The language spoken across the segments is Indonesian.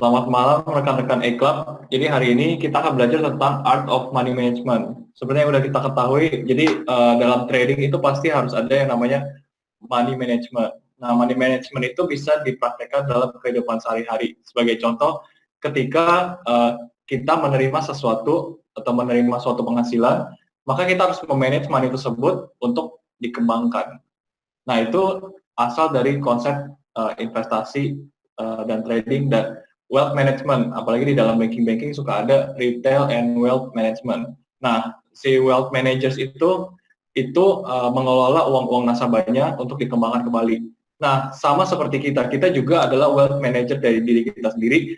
Selamat malam rekan-rekan E-Club. Jadi hari ini kita akan belajar tentang Art of Money Management. Sebenarnya udah kita ketahui, jadi dalam trading itu pasti harus ada yang namanya money management. Nah, money management itu bisa dipraktekkan dalam kehidupan sehari-hari. Sebagai contoh, ketika kita menerima sesuatu atau menerima suatu penghasilan, maka kita harus memanage money tersebut untuk dikembangkan. Nah, itu asal dari konsep investasi dan trading dan wealth management. Apalagi di dalam banking suka ada retail and wealth management. Nah, si wealth managers itu mengelola uang-uang nasabahnya untuk dikembangkan kembali. Nah, sama seperti kita juga adalah wealth manager dari diri kita sendiri.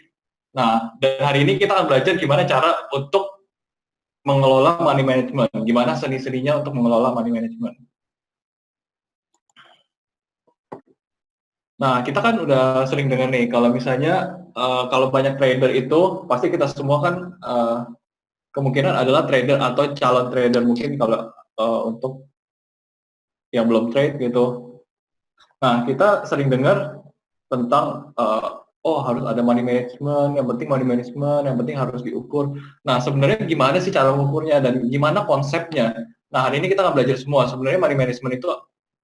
Nah, dan hari ini kita akan belajar gimana cara untuk mengelola money management, gimana seni-seninya untuk mengelola money management. Nah, kita kan udah sering dengar nih, kalau misalnya kalau banyak trader itu, pasti kita semua kan kemungkinan adalah trader atau calon trader mungkin kalau untuk yang belum trade gitu. Nah, kita sering dengar tentang oh harus ada money management, yang penting money management, yang penting harus diukur. Nah, sebenarnya gimana sih cara mengukurnya dan gimana konsepnya? Nah, hari ini kita akan belajar semua. Sebenarnya money management itu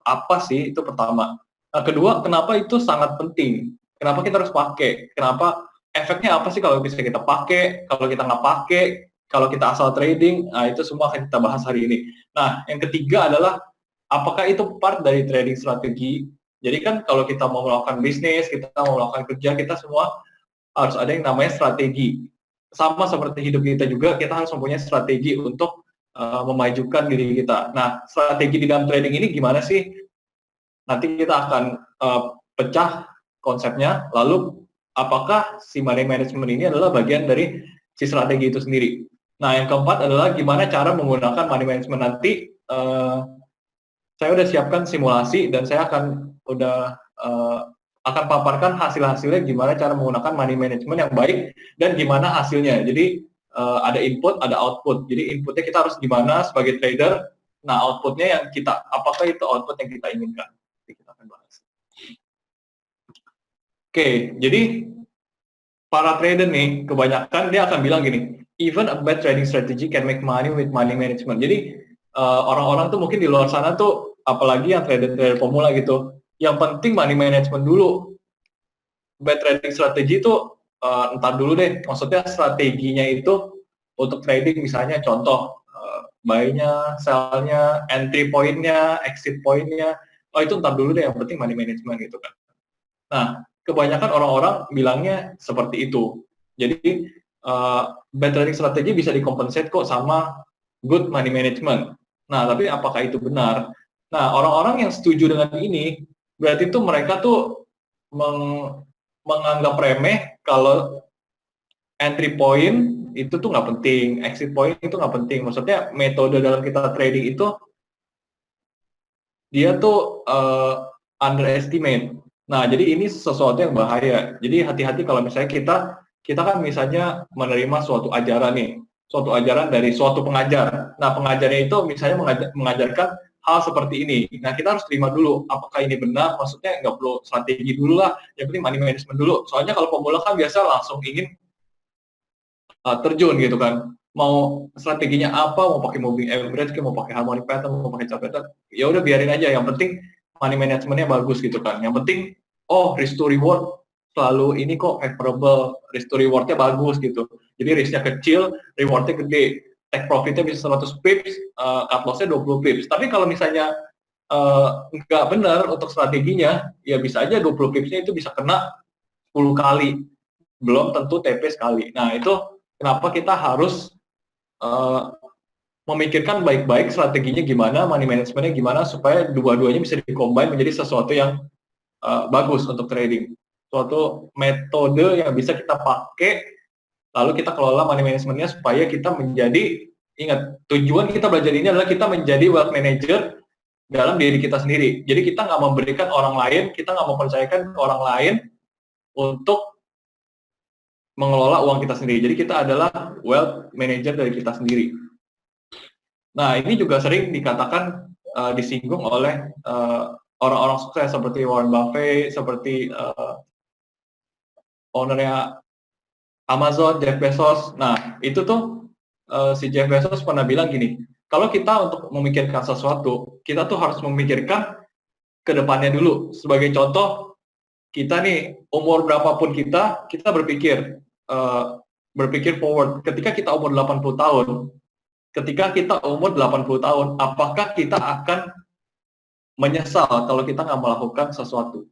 apa sih? Itu pertama. Nah, kedua, kenapa itu sangat penting? Kenapa kita harus pakai? Kenapa efeknya apa sih kalau bisa kita pakai? Kalau kita nggak pakai? Kalau kita asal trading? Nah, itu semua akan kita bahas hari ini. Nah, yang ketiga adalah apakah itu part dari trading strategi? Jadi kan kalau kita mau melakukan bisnis, kita mau melakukan kerja, kita semua harus ada yang namanya strategi. Sama seperti hidup kita juga, kita harus mempunyai strategi untuk memajukan diri kita. Nah, strategi di dalam trading ini gimana sih? Nanti kita akan pecah konsepnya, lalu apakah si money management ini adalah bagian dari si strategi itu sendiri. Nah, yang keempat adalah gimana cara menggunakan money management nanti. Saya udah siapkan simulasi dan saya akan paparkan hasil-hasilnya gimana cara menggunakan money management yang baik dan gimana hasilnya. Jadi ada input, ada output. Jadi inputnya kita harus gimana sebagai trader. Nah, outputnya yang apakah itu output yang kita inginkan? Nanti kita akan bahas. Oke, jadi para trader nih kebanyakan dia akan bilang gini, even a bad trading strategy can make money with money management. Jadi orang-orang tuh mungkin di luar sana tuh, apalagi yang trader-trader pemula gitu, yang penting money management dulu. Bad trading strategi itu entar dulu deh, maksudnya strateginya itu untuk trading misalnya contoh buy-nya, sell-nya, entry point-nya, exit point-nya, oh itu entar dulu deh, yang penting money management gitu kan. Nah, kebanyakan orang-orang bilangnya seperti itu. Jadi, bad trading strategi bisa dikompensate kok sama good money management. Nah, tapi apakah itu benar? Nah, orang-orang yang setuju dengan ini, berarti itu mereka tuh menganggap remeh kalau entry point itu tuh nggak penting, exit point itu nggak penting. Maksudnya metode dalam kita trading itu dia tuh underestimate. Nah, jadi ini sesuatu yang bahaya. Jadi hati-hati kalau misalnya kita kan misalnya menerima suatu ajaran nih, suatu ajaran dari suatu pengajar. Nah, pengajarnya itu misalnya mengajarkan hal seperti ini. Nah, kita harus terima dulu, apakah ini benar? Maksudnya nggak perlu strategi dulu lah, yang penting money management dulu. Soalnya kalau pemula kan biasa langsung ingin terjun gitu kan. Mau strateginya apa, mau pakai moving average, mau pakai harmonic pattern, mau pakai chart pattern, ya udah biarin aja. Yang penting money managementnya bagus gitu kan. Yang penting, oh risk to reward selalu ini kok favorable, risk to rewardnya bagus gitu. Jadi risknya kecil, rewardnya gede. Take profitnya bisa 100 pips, cut lossnya 20 pips. Tapi kalau misalnya nggak benar untuk strateginya, ya bisa aja 20 pipsnya itu bisa kena 10 kali. Belum tentu TP sekali. Nah, itu kenapa kita harus memikirkan baik-baik strateginya gimana, money managementnya gimana, supaya dua-duanya bisa dikombin menjadi sesuatu yang bagus untuk trading. Suatu metode yang bisa kita pakai, lalu kita kelola money managementnya supaya kita menjadi, ingat, tujuan kita belajar ini adalah kita menjadi wealth manager dalam diri kita sendiri. Jadi kita nggak memberikan orang lain, kita nggak mempercayakan orang lain untuk mengelola uang kita sendiri. Jadi kita adalah wealth manager dari kita sendiri. Nah, ini juga sering dikatakan disinggung oleh orang-orang sukses seperti Warren Buffett, seperti ownernya Amazon, Jeff Bezos. Nah, itu tuh si Jeff Bezos pernah bilang gini, kalau kita untuk memikirkan sesuatu, kita tuh harus memikirkan ke depannya dulu. Sebagai contoh, kita nih umur berapapun kita berpikir forward. Ketika kita umur 80 tahun, ketika kita umur 80 tahun, apakah kita akan menyesal kalau kita nggak melakukan sesuatu?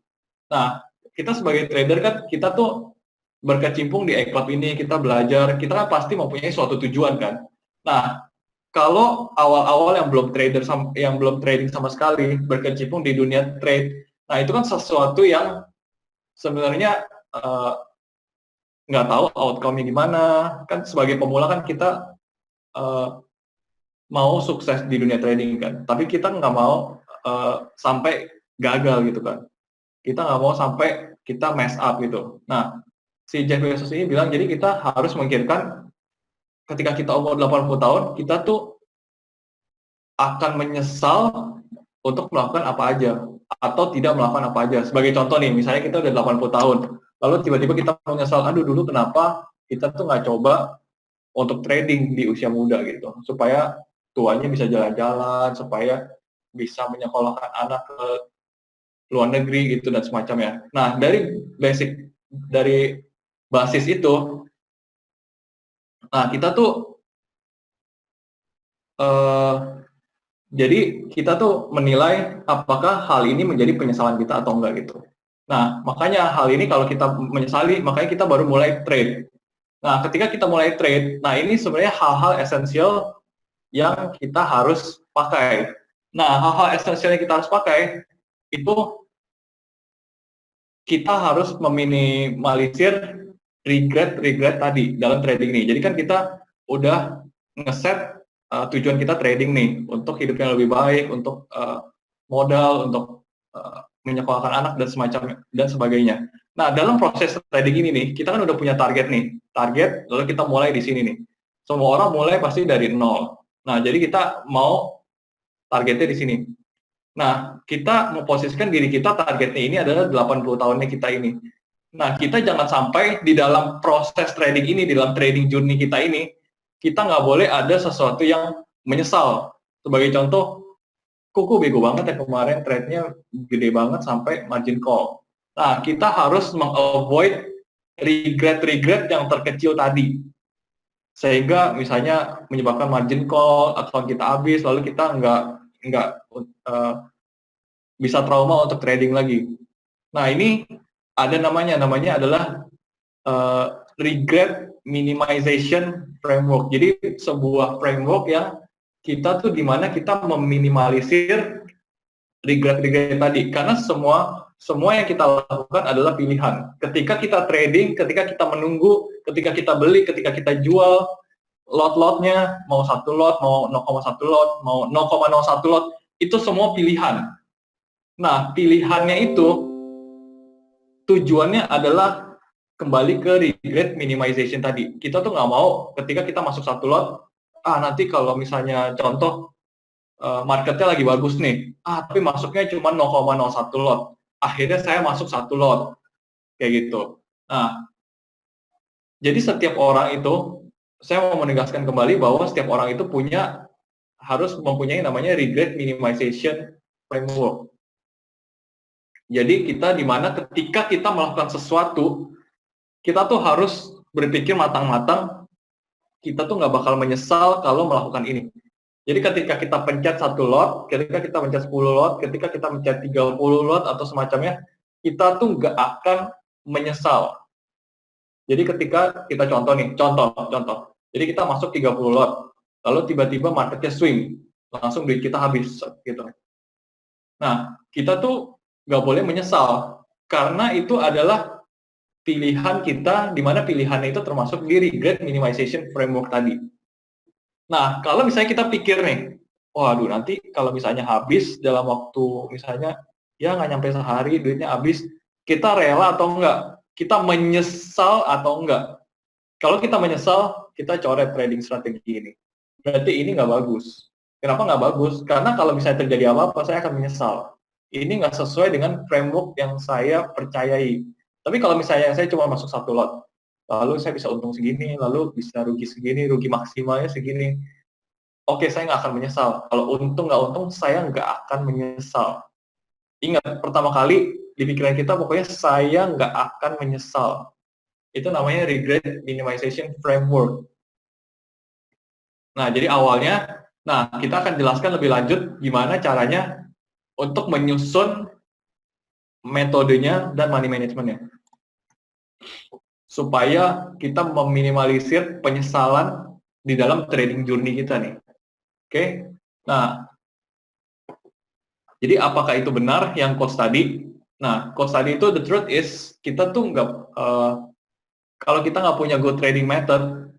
Nah, kita sebagai trader kan, kita tuh berkecimpung di e-club ini, kita belajar, kita kan pasti mempunyai suatu tujuan kan. Nah, kalau awal-awal yang belum trading sama sekali, berkecimpung di dunia trade, nah itu kan sesuatu yang sebenarnya nggak tahu outcome-nya gimana. Kan sebagai pemula kan kita mau sukses di dunia trading kan, tapi kita nggak mau sampai gagal gitu kan. Kita nggak mau sampai kita mess up gitu. Nah, si Jeff Bezos ini bilang, jadi kita harus memikirkan ketika kita umur 80 tahun, kita tuh akan menyesal untuk melakukan apa aja, atau tidak melakukan apa aja. Sebagai contoh nih, misalnya kita udah 80 tahun, lalu tiba-tiba kita menyesal, aduh dulu kenapa kita tuh nggak coba untuk trading di usia muda gitu, supaya tuanya bisa jalan-jalan, supaya bisa menyekolahkan anak ke luar negeri gitu dan semacamnya. Nah, dari basis itu, nah kita tuh jadi kita tuh menilai apakah hal ini menjadi penyesalan kita atau enggak gitu. Nah, makanya hal ini kalau kita menyesali, makanya kita baru mulai trade. Nah, ketika kita mulai trade, nah ini sebenarnya hal-hal esensial yang kita harus pakai. Nah, hal-hal esensial yang kita harus pakai itu kita harus meminimalisir regret tadi dalam trading nih. Jadi kan kita udah ngeset tujuan kita trading nih untuk hidup yang lebih baik, untuk modal, untuk menyekolahkan anak dan semacam dan sebagainya. Nah, dalam proses trading ini nih, kita kan udah punya target nih. Target, lalu kita mulai di sini nih. Semua orang mulai pasti dari nol. Nah, jadi kita mau targetnya di sini. Nah, kita memposisikan diri kita, targetnya ini adalah 80 tahunnya kita ini. Nah, kita jangan sampai di dalam proses trading ini, di dalam trading journey kita ini, kita nggak boleh ada sesuatu yang menyesal. Sebagai contoh, kuku bego banget ya kemarin, trade-nya gede banget sampai margin call. Nah, kita harus meng-avoid regret-regret yang terkecil tadi. Sehingga misalnya menyebabkan margin call, atau kita habis, lalu kita nggak bisa trauma untuk trading lagi. Nah, ini ada namanya adalah regret minimization framework. Jadi sebuah framework yang kita tuh dimana kita meminimalisir regret tadi, karena semua yang kita lakukan adalah pilihan. Ketika kita trading, ketika kita menunggu, ketika kita beli, ketika kita jual, lot-lotnya mau 1 lot, mau 0,1 lot, mau 0,01 lot, itu semua pilihan. Nah, pilihannya itu tujuannya adalah kembali ke regret minimization tadi. Kita tuh nggak mau ketika kita masuk 1 lot, nanti kalau misalnya contoh marketnya lagi bagus nih, tapi masuknya cuma 0,01 lot. Akhirnya saya masuk 1 lot, kayak gitu. Nah, jadi setiap orang itu, saya mau menegaskan kembali bahwa setiap orang itu harus mempunyai namanya regret minimization framework. Jadi kita dimana ketika kita melakukan sesuatu, kita tuh harus berpikir matang-matang, kita tuh nggak bakal menyesal kalau melakukan ini. Jadi ketika kita pencet 1 lot, ketika kita pencet 10 lot, ketika kita pencet 30 lot atau semacamnya, kita tuh nggak akan menyesal. Jadi ketika kita contoh. Jadi kita masuk 30 lot, lalu tiba-tiba marketnya swing, langsung duit kita habis gitu. Nah, kita tuh nggak boleh menyesal, karena itu adalah pilihan kita, di mana pilihannya itu termasuk di regret minimization framework tadi. Nah, kalau misalnya kita pikir nih, waduh nanti kalau misalnya habis dalam waktu, misalnya ya nggak nyampe sehari, duitnya habis, kita rela atau enggak? Kita menyesal atau enggak? Kalau kita menyesal, kita coret trading strategi ini. Berarti ini nggak bagus. Kenapa nggak bagus? Karena kalau misalnya terjadi apa-apa, saya akan menyesal. Ini nggak sesuai dengan framework yang saya percayai. Tapi kalau misalnya saya cuma masuk 1 lot, lalu saya bisa untung segini, lalu bisa rugi segini, rugi maksimalnya segini. Oke, saya nggak akan menyesal. Kalau untung nggak untung, saya nggak akan menyesal. Ingat, pertama kali di pikiran kita pokoknya saya nggak akan menyesal. Itu namanya regret minimization framework. Nah, jadi awalnya, kita akan jelaskan lebih lanjut gimana caranya untuk menyusun metodenya dan money managementnya. Supaya kita meminimalisir penyesalan di dalam trading journey kita nih. Oke? Nah, jadi apakah itu benar yang coach tadi? Nah, coach tadi itu the truth is kita tuh nggak kalau kita nggak punya good trading method,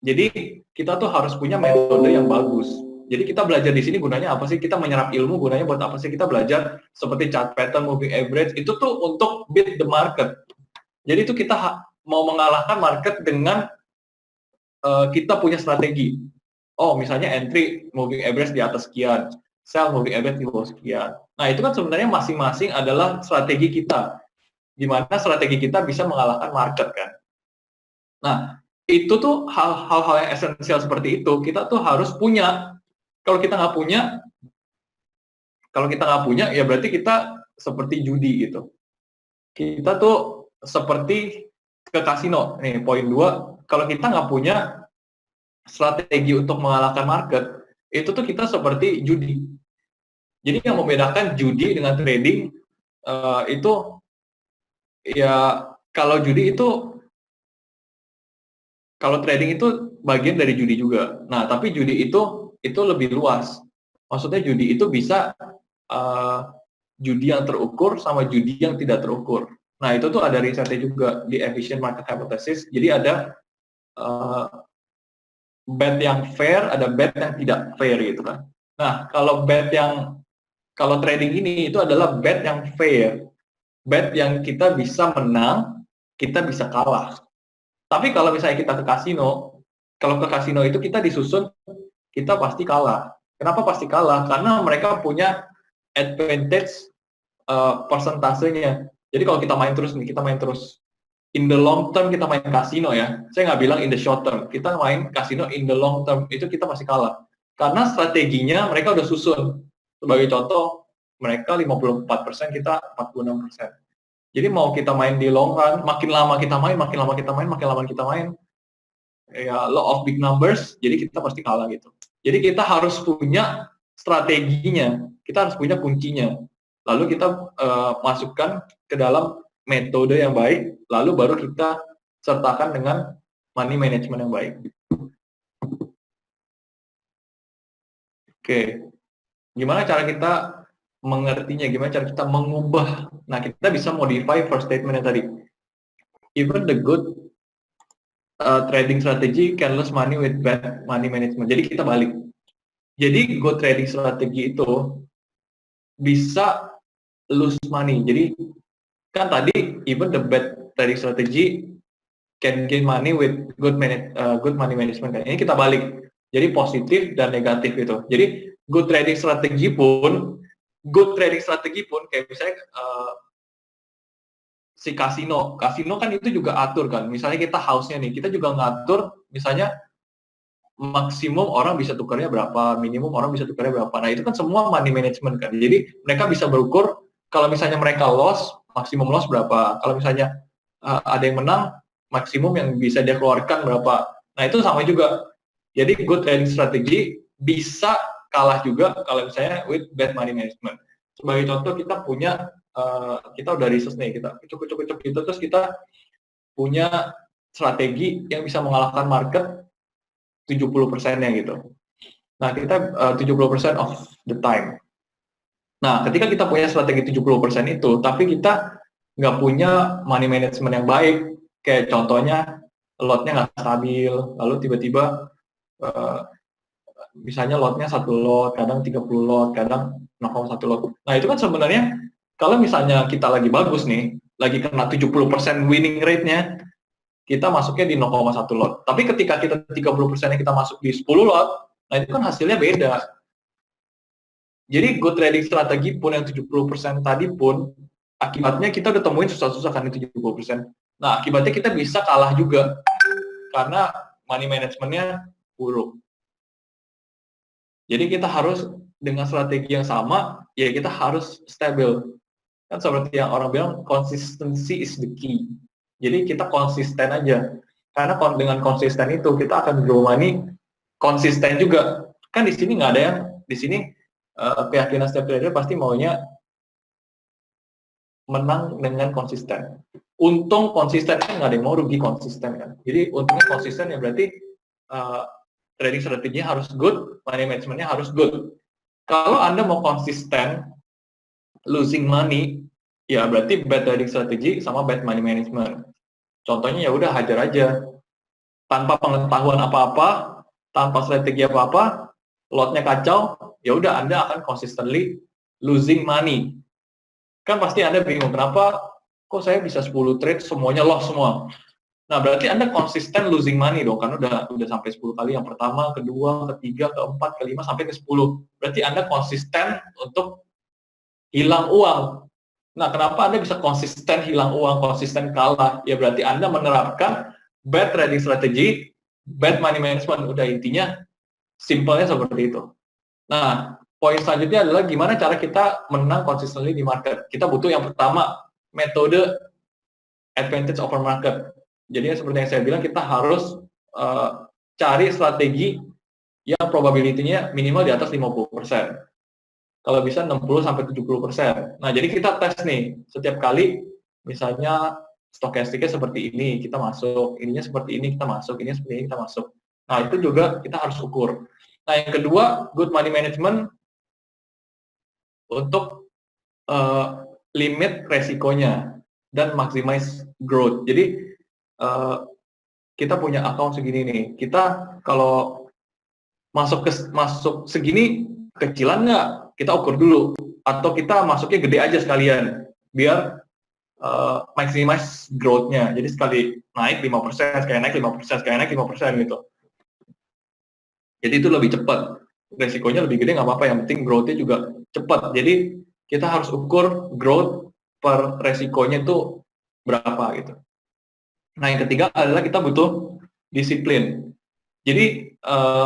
jadi kita tuh harus punya metode yang bagus. Jadi kita belajar di sini gunanya apa sih? Kita menyerap ilmu gunanya buat apa sih? Kita belajar seperti chart pattern, moving average, itu tuh untuk beat the market. Jadi itu kita mau mengalahkan market dengan kita punya strategi. Oh, misalnya entry moving average di atas sekian, sell moving average di bawah sekian. Nah, itu kan sebenarnya masing-masing adalah strategi kita. Di mana strategi kita bisa mengalahkan market kan. Nah, itu tuh hal-hal yang esensial seperti itu kita tuh harus punya. Kalau kita nggak punya, ya berarti kita seperti judi gitu. Kita tuh seperti ke kasino. Nih, poin 2, kalau kita nggak punya strategi untuk mengalahkan market, itu tuh kita seperti judi. Jadi yang membedakan judi dengan trading itu ya kalau trading itu bagian dari judi juga. Nah, tapi judi itu lebih luas. Maksudnya judi itu bisa judi yang terukur sama judi yang tidak terukur. Nah, itu tuh ada risetnya juga di efficient market hypothesis. Jadi ada bet yang fair, ada bet yang tidak fair gitu kan. Nah, kalau trading ini itu adalah bet yang fair. Bet yang kita bisa menang, kita bisa kalah. Tapi kalau misalnya kita ke kasino, kalau ke kasino itu kita disusun, kita pasti kalah. Kenapa pasti kalah? Karena mereka punya advantage persentasenya. Jadi kalau kita main terus nih, kita main terus. In the long term kita main kasino ya. Saya nggak bilang in the short term. Kita main kasino in the long term, itu kita pasti kalah. Karena strateginya mereka udah susun. Sebagai contoh, mereka 54%, kita 46%. Jadi mau kita main di long run, makin lama kita main, ya law of big numbers, jadi kita pasti kalah gitu. Jadi kita harus punya strateginya, kita harus punya kuncinya. Lalu kita masukkan ke dalam metode yang baik, lalu baru kita sertakan dengan money management yang baik. Oke, gimana cara kita mengertinya, gimana cara kita mengubah. Nah, kita bisa modify first statement yang tadi. Even the good trading strategy can lose money with bad money management. Jadi kita balik. Jadi good trading strategi itu bisa lose money. Jadi kan tadi even the bad trading strategy can gain money with good money management. Ini kita balik. Jadi positif dan negatif itu. Jadi good trading strategi pun kayak misalnya si kasino kan itu juga atur kan. Misalnya kita house-nya nih, kita juga ngatur misalnya maksimum orang bisa tukarnya berapa, minimum orang bisa tukarnya berapa. Nah, itu kan semua money management kan. Jadi mereka bisa berukur kalau misalnya mereka loss, maksimum loss berapa. Kalau misalnya ada yang menang, maksimum yang bisa dia keluarkan berapa. Nah, itu sama juga. Jadi good trading strategy bisa kalah juga kalau misalnya with bad money management. Sebagai contoh, kita punya kita udah research nih, kita kucuk gitu, terus kita punya strategi yang bisa mengalahkan market 70%-nya gitu. Nah, kita 70% of the time. Nah, ketika kita punya strategi 70% itu, tapi kita nggak punya money management yang baik, kayak contohnya lotnya nggak stabil, lalu tiba-tiba misalnya lotnya 1 lot, kadang 30 lot, kadang 0,1 lot. Nah, itu kan sebenarnya kalau misalnya kita lagi bagus nih, lagi kena 70% winning rate-nya, kita masuknya di 0,1 lot. Tapi ketika kita 30%-nya kita masuk di 10 lot, nah itu kan hasilnya beda. Jadi good trading strategi pun yang 70% tadi pun, akibatnya kita udah temuin susah-susah kan di 70%. Nah, akibatnya kita bisa kalah juga karena money managementnya buruk. Jadi kita harus dengan strategi yang sama, ya kita harus stabil. Kan seperti yang orang bilang, consistency is the key. Jadi kita konsisten aja. Karena dengan konsisten itu kita akan grow money konsisten juga. Kan di sini nggak ada yang di sini keyakinan setiap trader pasti maunya menang dengan konsisten. Untung konsisten kan nggak ada yang mau rugi konsisten kan. Jadi untungnya konsisten ya berarti trading strateginya harus good, money managementnya harus good. Kalau Anda mau konsisten losing money, ya berarti bad trading strategy sama bad money management. Contohnya ya udah hajar aja. Tanpa pengetahuan apa-apa, tanpa strategi apa-apa, lotnya kacau, ya udah Anda akan consistently losing money. Kan pasti Anda bingung, kenapa kok saya bisa 10 trade semuanya loss semua. Nah, berarti Anda konsisten losing money dong, karena udah sampai 10 kali yang pertama, kedua, ketiga, keempat, kelima, sampai ke 10. Berarti Anda konsisten untuk hilang uang. Nah, kenapa Anda bisa konsisten hilang uang, konsisten kalah? Ya berarti Anda menerapkan bad trading strategy, bad money management. Udah intinya, simpelnya seperti itu. Nah, poin selanjutnya adalah gimana cara kita menang consistently di market. Kita butuh yang pertama, metode advantage over market. Jadi seperti yang saya bilang, kita harus cari strategi yang probability-nya minimal di atas 50%. Kalau bisa 60-70%. Nah, jadi kita tes nih, setiap kali misalnya stokastiknya seperti ini, kita masuk, ininya seperti ini, kita masuk, ininya seperti ini, kita masuk. Nah, itu juga kita harus ukur. Nah, yang kedua, good money management untuk limit resikonya dan maximize growth. Jadi, kita punya account segini nih, kita kalau masuk segini, kecilan nggak? Kita ukur dulu. Atau kita masuknya gede aja sekalian, biar maximize growth-nya. Jadi sekali naik 5%, sekali naik 5%, sekali naik 5% gitu. Jadi itu lebih cepat. Resikonya lebih gede nggak apa-apa, yang penting growth-nya juga cepat. Jadi kita harus ukur growth per resikonya itu berapa gitu. Nah, yang ketiga adalah kita butuh disiplin. Jadi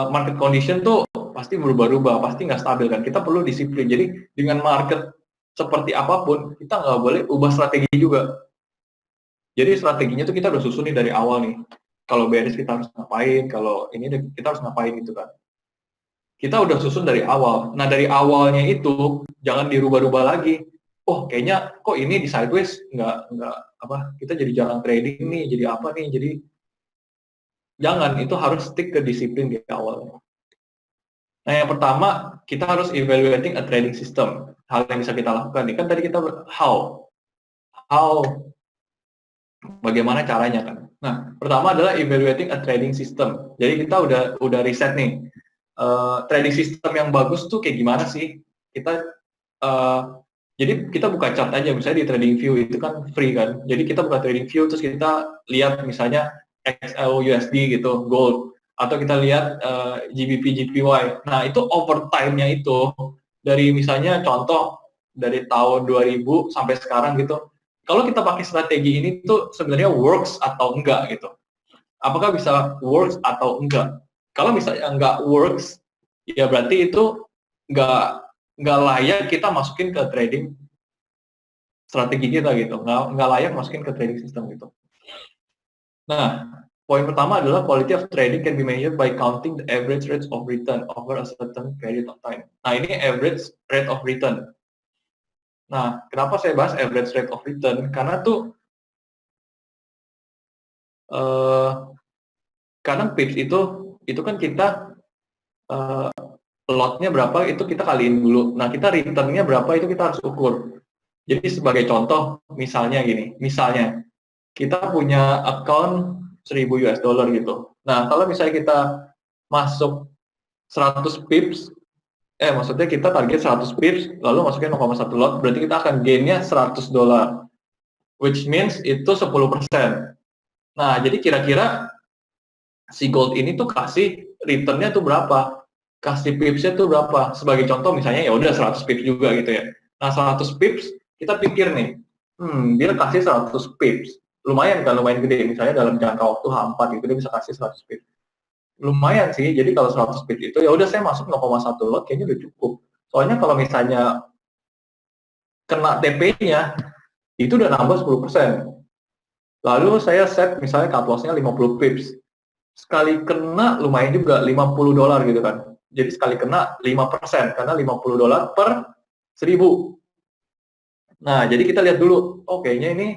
market condition tuh pasti berubah-ubah, pasti nggak stabil kan. Kita perlu disiplin. Jadi dengan market seperti apapun, kita nggak boleh ubah strategi juga. Jadi strateginya tuh kita udah susun nih dari awal nih. Kalau bearish kita harus ngapain, kalau ini kita harus ngapain gitu kan. Kita udah susun dari awal. Nah, dari awalnya itu jangan dirubah-rubah lagi. Oh, kayaknya kok ini di sideways nggak apa, kita jadi jarang trading nih, jadi apa nih, jadi jangan, itu harus stick ke disiplin di awal. Nah, yang pertama, kita harus evaluating a trading system. Hal yang bisa kita lakukan nih, kan tadi kita how, bagaimana caranya kan. Nah, pertama adalah evaluating a trading system. Jadi kita udah riset nih, trading system yang bagus tuh kayak gimana sih? Jadi kita buka chart aja, misalnya di TradingView itu kan free kan. Jadi kita buka TradingView terus kita lihat misalnya XAUUSD gitu, gold, atau kita lihat GBP JPY. Nah, itu overtime-nya itu dari misalnya contoh dari tahun 2000 sampai sekarang gitu. Kalau kita pakai strategi ini tuh sebenarnya works atau enggak gitu. Apakah bisa works atau enggak? Kalau misalnya enggak works, ya berarti itu enggak layak kita masukin ke trading strategi kita gitu, nggak layak masukin ke trading system gitu. Nah, poin pertama adalah quality of trading can be measured by counting the average rates of return over a certain period of time. Nah, ini average rate of return. Nah, kenapa saya bahas average rate of return? Karena tuh kadang pips itu kan kita lotnya berapa itu kita kaliin dulu. Nah, kita returnnya berapa itu kita harus ukur. Jadi sebagai contoh, misalnya gini, misalnya kita punya account 1000 US dollar gitu. Nah, kalau misalnya kita masuk 100 pips, maksudnya kita target 100 pips, lalu masukin 0,1 lot, berarti kita akan gain-nya 100 dolar, which means itu 10%. Nah, jadi kira-kira si gold ini tuh kasih return-nya tuh berapa? Kasih pips-nya tuh berapa? Sebagai contoh misalnya ya udah 100 pips juga gitu ya. Nah, 100 pips kita pikir nih, dia kasih 100 pips. lumayan kan, lumayan gede. Misalnya dalam jangka waktu H4 gitu dia bisa kasih 100 pip. Lumayan sih. Jadi kalau 100 pip itu ya udah saya masuk 0,1 lot kayaknya udah cukup. Soalnya kalau misalnya kena TP-nya itu udah nambah 10%. Lalu saya set misalnya cut loss-nya 50 pips. Sekali kena lumayan juga $50 gitu kan. Jadi sekali kena 5% karena $50 per 1000. Nah, jadi kita lihat dulu, oh kayaknya ini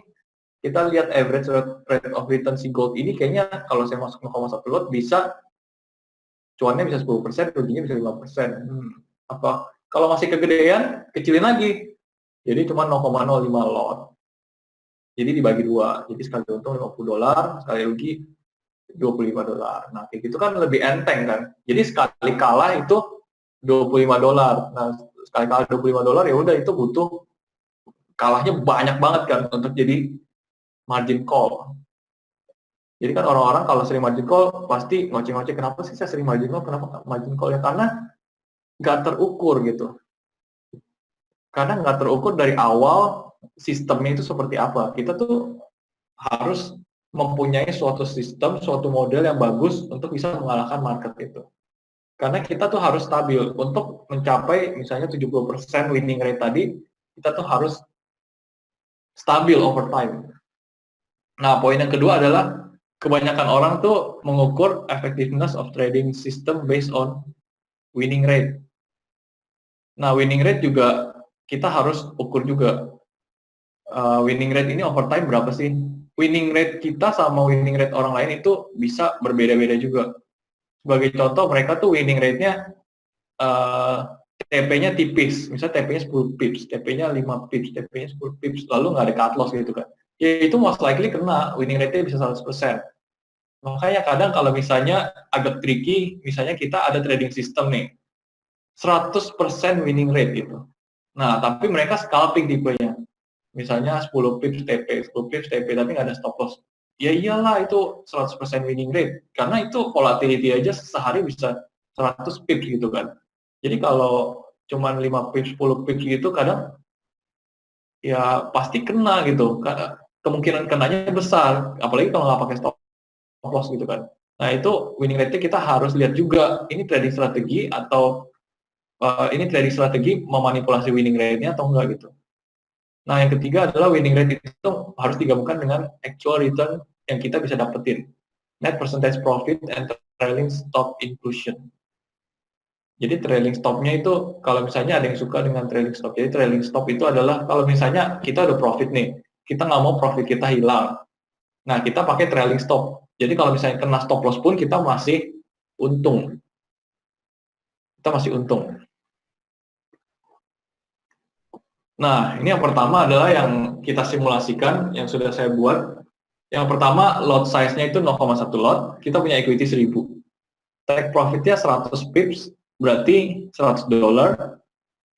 kita lihat average rate of return si gold ini kayaknya kalau saya masuk 0,1 lot bisa cuannya bisa 10%, ruginya bisa 5%. Apa kalau masih kegedean, kecilin lagi. Jadi cuma 0,05 lot. Jadi dibagi dua. Jadi sekali untung $50, sekali rugi $25. Nah, kayak gitu kan lebih enteng kan. Jadi sekali kalah itu $25. Nah, sekali kalah $25 ya udah itu butuh kalahnya banyak banget kan untuk jadi margin call. Jadi kan orang-orang kalau sering margin call pasti ngoceh-ngoceh, kenapa sih saya sering margin call, kenapa margin call ya, karena nggak terukur gitu. Karena nggak terukur dari awal sistemnya itu seperti apa. Kita tuh harus mempunyai suatu sistem, suatu model yang bagus untuk bisa mengalahkan market itu. Karena kita tuh harus stabil. Untuk mencapai misalnya 70% winning rate tadi, kita tuh harus stabil over time. Nah, poin yang kedua adalah kebanyakan orang tuh mengukur effectiveness of trading system based on winning rate. Nah, winning rate juga kita harus ukur juga. Winning rate ini over time berapa sih? Winning rate kita sama winning rate orang lain itu bisa berbeda-beda juga. Sebagai contoh, mereka tuh winning rate-nya TP-nya tipis, misalnya TP-nya 10 pips, TP-nya 5 pips, TP-nya 10 pips, lalu nggak ada cut loss gitu kan. Ya itu most likely kena, winning rate-nya bisa 100%. Makanya kadang kalau misalnya agak tricky, misalnya kita ada trading system nih, 100% winning rate gitu. Nah, tapi mereka scalping tipenya. Misalnya 10 pips TP, 10 pips TP, tapi nggak ada stop loss. Ya iyalah itu 100% winning rate. Karena itu volatility aja sehari bisa 100 pips gitu kan. Jadi kalau cuma 5 pips, 10 pips gitu kadang ya pasti kena gitu. Kemungkinan kenanya besar, apalagi kalau nggak pakai stop loss gitu kan. Nah itu winning rate kita harus lihat juga, ini trading strategi atau ini trading strategi memanipulasi winning rate-nya atau enggak gitu. Nah yang ketiga adalah winning rate itu harus digabungkan dengan actual return yang kita bisa dapetin. Net percentage profit and trailing stop inclusion. Jadi trailing stop-nya itu kalau misalnya ada yang suka dengan trailing stop. Jadi trailing stop itu adalah kalau misalnya kita udah profit nih, kita nggak mau profit kita hilang. Nah, kita pakai trailing stop. Jadi kalau misalnya kena stop loss pun kita masih untung. Kita masih untung. Nah, ini yang pertama adalah yang kita simulasikan, yang sudah saya buat. Yang pertama, lot size-nya itu 0,1 lot, kita punya equity 1000. Take profit-nya 100 pips, berarti $100.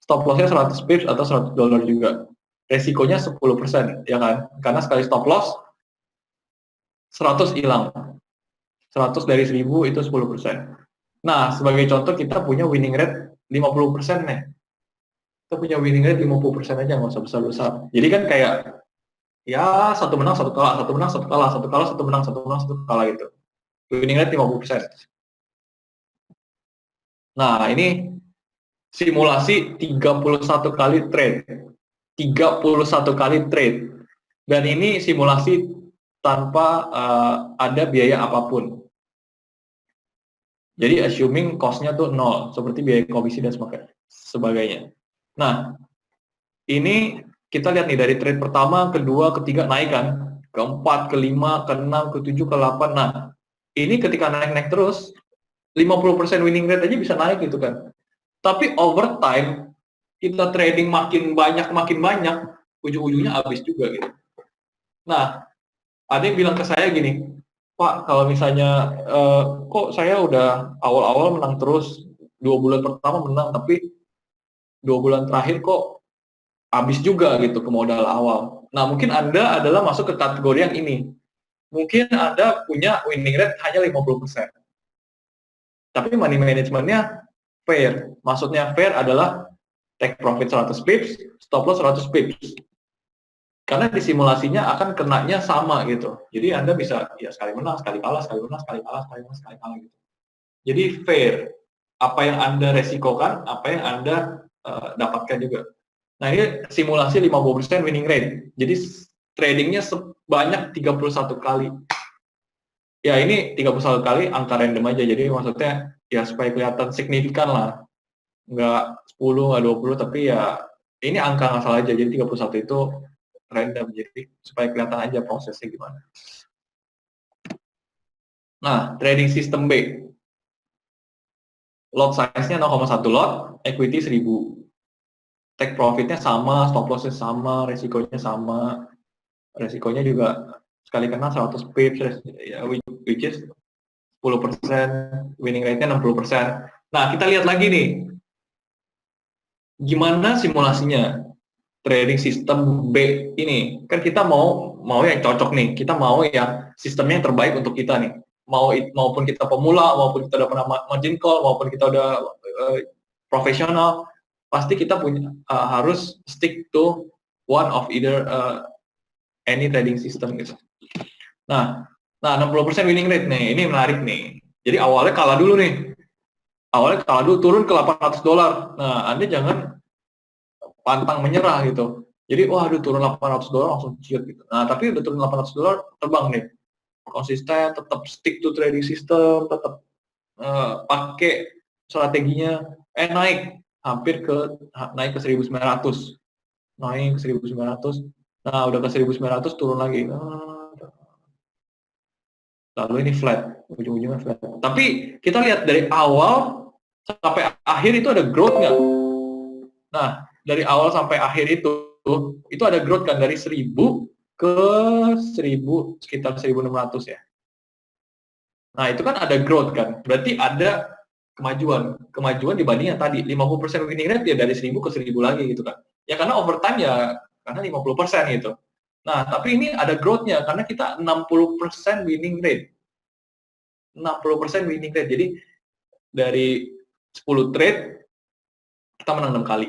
Stop loss-nya 100 pips atau $100 juga. Resikonya 10%, ya kan? Karena sekali stop loss, 100 hilang. 100 dari 1000 itu 10%. Nah, sebagai contoh kita punya winning rate 50% nih. Kita punya winning rate 50% aja, nggak usah besar-besar. Jadi kan kayak, ya satu menang, satu kalah, satu menang, satu kalah, satu kalah, satu menang, satu menang, satu kalah gitu. Winning rate 50%. Nah, ini simulasi 31 kali trade. 31 kali trade. Dan ini simulasi tanpa ada biaya apapun. Jadi assuming cost-nya tuh nol, seperti biaya komisi dan sebagainya. Nah, ini kita lihat nih dari trade pertama, kedua, ketiga naik kan, keempat, kelima, keenam, ketujuh, ke-8. Nah, ini ketika naik-naik terus, 50% winning rate aja bisa naik gitu kan. Tapi over time, kita trading makin banyak, ujung-ujungnya habis juga gitu. Nah, ada yang bilang ke saya gini, Pak, kalau misalnya kok saya udah awal-awal menang terus, 2 bulan pertama menang, tapi 2 bulan terakhir kok habis juga gitu ke modal awal. Nah, mungkin Anda adalah masuk ke kategori yang ini. Mungkin Anda punya winning rate hanya 50%. Tapi money management-nya fair. Maksudnya fair adalah take profit 100 pips, stop loss 100 pips. karena di simulasinya akan kenanya sama gitu. Jadi Anda bisa ya sekali menang, sekali kalah, sekali menang, sekali kalah, sekali menang, sekali kalah gitu. Jadi fair. Apa yang Anda resikokan, apa yang Anda dapatkan juga. Nah, ini simulasi 50% winning rate. Jadi tradingnya sebanyak 31 kali. Ya, ini 31 kali angka random aja. Jadi maksudnya ya supaya kelihatan signifikan lah. Nggak 10, nggak 20, tapi ya ini angka ngasal aja. Jadi 31 itu random. Jadi supaya kelihatan aja prosesnya gimana. Nah, trading system B. Lot size-nya 0,1 lot, equity 1000. Take profit-nya sama, stop loss-nya sama, resikonya sama. Resikonya juga sekali kena 100 pips, ya, which is 10%, winning rate-nya 60%. Nah, kita lihat lagi nih, gimana simulasinya trading sistem B ini. Kan kita mau yang cocok nih, kita mau yang sistemnya yang terbaik untuk kita nih. Maupun kita pemula, maupun kita udah pernah margin call, maupun kita udah profesional, pasti kita punya harus stick to one of either any trading system gitu. Nah 60% winning rate nih, ini menarik nih. Jadi awalnya kalah dulu nih. Awalnya kalah dulu, turun ke $800. Nah, Anda jangan pantang menyerah gitu. Jadi, wah aduh turun $800 langsung ciut gitu. Nah, tapi udah turun $800, terbang nih. Konsisten, tetap stick to trading system, tetap pakai strateginya, naik naik ke 1900. Naik ke 1900. Nah, udah ke 1900 turun lagi. Lalu ini flat, ujung-ujungnya flat. Tapi kita lihat dari awal sampai akhir itu ada growth nggak? Nah, dari awal sampai akhir itu ada growth kan dari 1000 ke 1000 sekitar 1600 ya. Nah, itu kan ada growth kan. Berarti ada kemajuan dibanding yang tadi 50% winning rate ya dari 1000 ke 1000 lagi gitu kan. Ya karena overtime ya karena 50% gitu. Nah, tapi ini ada growth-nya karena kita 60% winning rate. 60% winning rate. Jadi dari 10 trade kita menang 6 kali.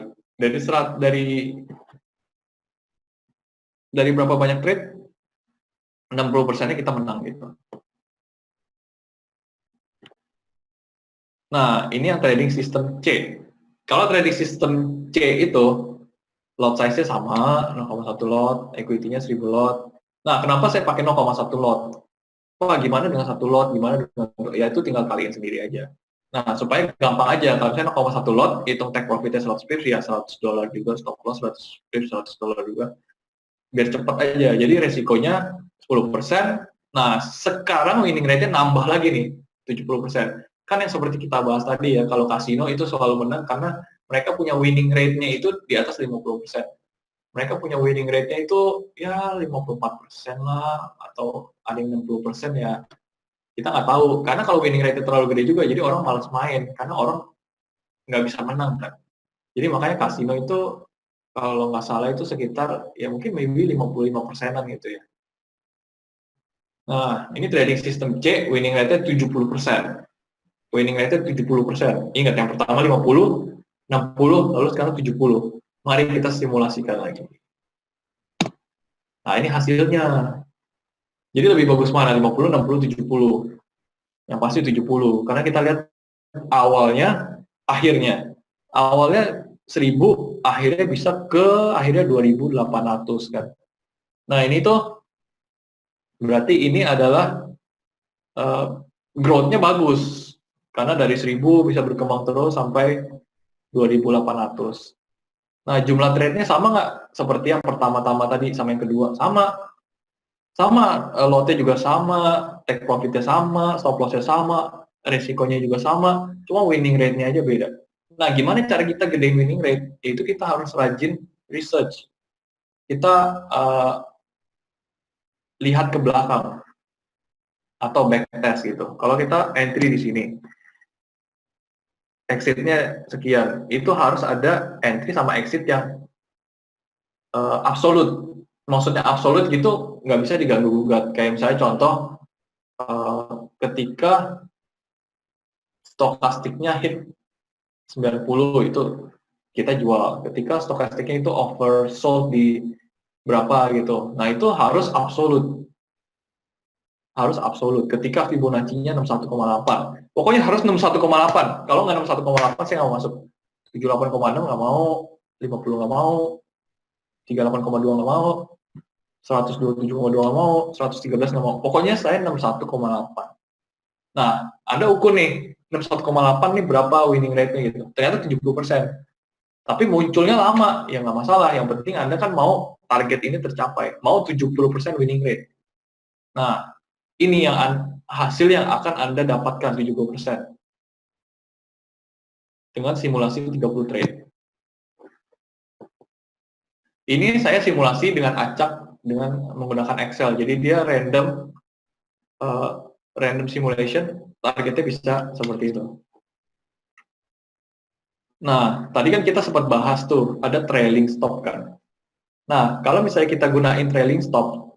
Dari berapa banyak trade 60%-nya kita menang gitu. Nah, ini yang trading system C. Kalau trading system C itu lot size-nya sama, 0,1 lot, equity-nya 1000 lot. Nah, kenapa saya pakai 0,1 lot? Wah, gimana dengan 1 lot? Gimana dengan ya itu tinggal kalian sendiri aja. Nah, supaya gampang aja, kalau misalnya 0,1 lot, hitung take profit-nya 100 pips, ya $100 juga, stop loss 100 pips, $100 juga. Biar cepat aja. Jadi resikonya 10%. Nah, sekarang winning rate-nya nambah lagi nih, 70%. Kan yang seperti kita bahas tadi ya, kalau kasino itu selalu menang karena mereka punya winning rate-nya itu di atas 50%. Mereka punya winning rate-nya itu ya 54% lah, atau ada yang 60% ya. Kita nggak tahu, karena kalau winning rate-nya terlalu gede juga, jadi orang malas main, karena orang nggak bisa menang kan. Jadi makanya kasino itu kalau nggak salah itu sekitar ya mungkin maybe 55%-an gitu ya. Nah, ini trading system C, winning rate-nya 70%. Winning rate-nya 70%. Ingat, yang pertama 50, 60, lalu sekarang 70. Mari kita simulasikan lagi. Nah, ini hasilnya. Jadi lebih bagus mana? 50, 60, 70. Yang pasti 70. Karena kita lihat awalnya, akhirnya. Awalnya 1000, akhirnya bisa ke akhirnya 2800 kan. Nah, ini tuh berarti ini adalah growth-nya bagus. Karena dari 1000 bisa berkembang terus sampai 2800. Nah, jumlah trade-nya sama nggak? Seperti yang pertama-tama tadi sama yang kedua? Sama. Sama, lot-nya juga sama, take profit-nya sama, stop loss-nya sama, resikonya juga sama, cuma winning rate-nya aja beda. Nah, gimana cara kita gedein winning rate? Yaitu kita harus rajin research. Kita lihat ke belakang atau backtest gitu. Kalau kita entry di sini, exit-nya sekian, itu harus ada entry sama exit yang absolut. Maksudnya absolut gitu nggak bisa diganggu gugat. Kayak misalnya contoh ketika stokastiknya hit 90 itu kita jual. Ketika stokastiknya itu oversold di berapa gitu. Nah, itu harus absolut. Harus absolut. Ketika Fibonacci-nya 61,8. Pokoknya harus 61,8. Kalau nggak 61,8, saya nggak mau masuk. 78,6 nggak mau, 50 nggak mau, 38,2 nggak mau, 127,2 nggak mau, 113 nggak mau. Pokoknya saya 61,8. Nah, Anda ukur nih, 61,8 nih berapa winning rate-nya gitu. Ternyata 70%. Tapi munculnya lama, ya nggak masalah. Yang penting Anda kan mau target ini tercapai. Mau 70% winning rate. Nah, ini yang hasil yang akan Anda dapatkan 70% dengan simulasi 30 trade. Ini saya simulasi dengan acak dengan menggunakan Excel. Jadi dia random simulation, targetnya bisa seperti itu. Nah, tadi kan kita sempat bahas tuh, ada trailing stop kan. Nah, kalau misalnya kita gunain trailing stop,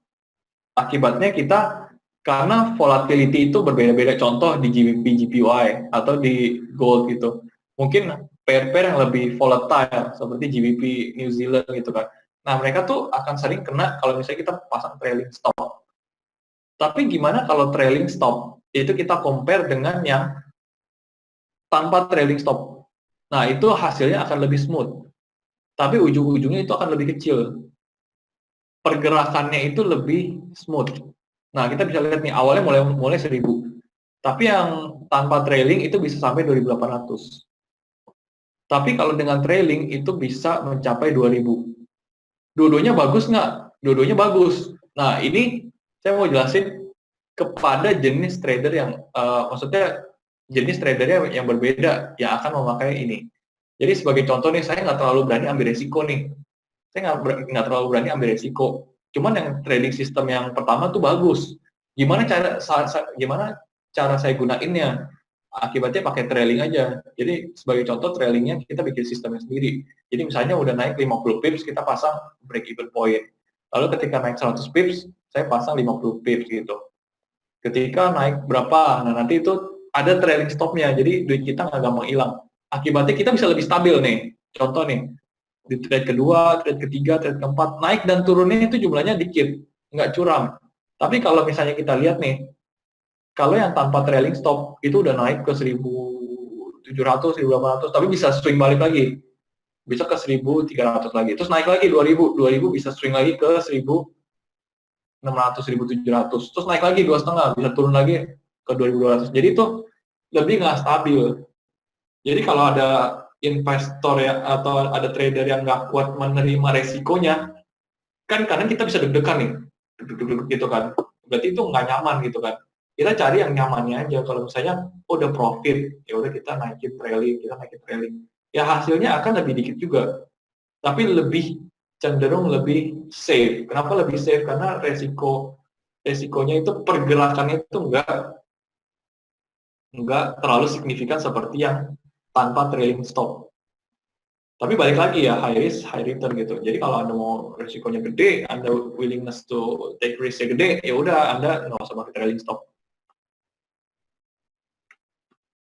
akibatnya kita, karena volatility itu berbeda-beda, contoh di GBP, GPY, atau di gold gitu. Mungkin pair-pair yang lebih volatile, seperti GBP New Zealand gitu kan. Nah, mereka tuh akan sering kena kalau misalnya kita pasang trailing stop. Tapi gimana kalau trailing stop? Itu kita compare dengan yang tanpa trailing stop. Nah, itu hasilnya akan lebih smooth. Tapi ujung-ujungnya itu akan lebih kecil. Pergerakannya itu lebih smooth. Nah, kita bisa lihat nih, awalnya mulai 1000. Tapi yang tanpa trailing itu bisa sampai 2800. Tapi kalau dengan trailing itu bisa mencapai 2000. Dua-duanya bagus nggak? Dua-duanya bagus. Nah, ini saya mau jelasin kepada jenis trader yang, maksudnya jenis tradernya yang berbeda yang akan memakai ini. Jadi sebagai contoh nih, saya nggak terlalu berani ambil resiko nih. Saya nggak terlalu berani ambil resiko. Cuman yang trading system yang pertama tuh bagus. Gimana cara saya gunainnya? Akibatnya pakai trailing aja. Jadi sebagai contoh trailingnya kita bikin sistemnya sendiri. Jadi misalnya udah naik 50 pips, kita pasang break even point. Lalu ketika naik 100 pips, saya pasang 50 pips gitu. Ketika naik berapa, nah nanti itu ada trailing stopnya. Jadi duit kita nggak gampang hilang. Akibatnya kita bisa lebih stabil nih. Contoh nih, di trade kedua, trade ketiga, trade keempat, naik dan turunnya itu jumlahnya dikit, nggak curam. Tapi kalau misalnya kita lihat nih, kalau yang tanpa trailing stop itu udah naik ke 1700, 1800, tapi bisa swing balik lagi. Bisa ke 1300 lagi. Terus naik lagi 2000, 2000 bisa swing lagi ke 1600, 1700. Terus naik lagi 2,5, bisa turun lagi ke 2200. Jadi itu lebih nggak stabil. Jadi kalau ada investor ya atau ada trader yang nggak kuat menerima resikonya, kan kadang kita bisa deg-degan nih, deg-deg gitu kan. Berarti itu nggak nyaman gitu kan. Kita cari yang nyamannya aja. Kalau misalnya udah profit, ya udah kita naikin trailing, kita naikin trailing. Ya hasilnya akan lebih dikit juga, tapi lebih cenderung lebih safe. Kenapa lebih safe? Karena resikonya itu pergerakannya itu nggak terlalu signifikan seperti yang tanpa trailing stop. Tapi balik lagi ya, high risk, high return gitu. Jadi kalau Anda mau resikonya gede, Anda willingness to take risk-nya gede, ya udah Anda nggak usah pakai trailing stop.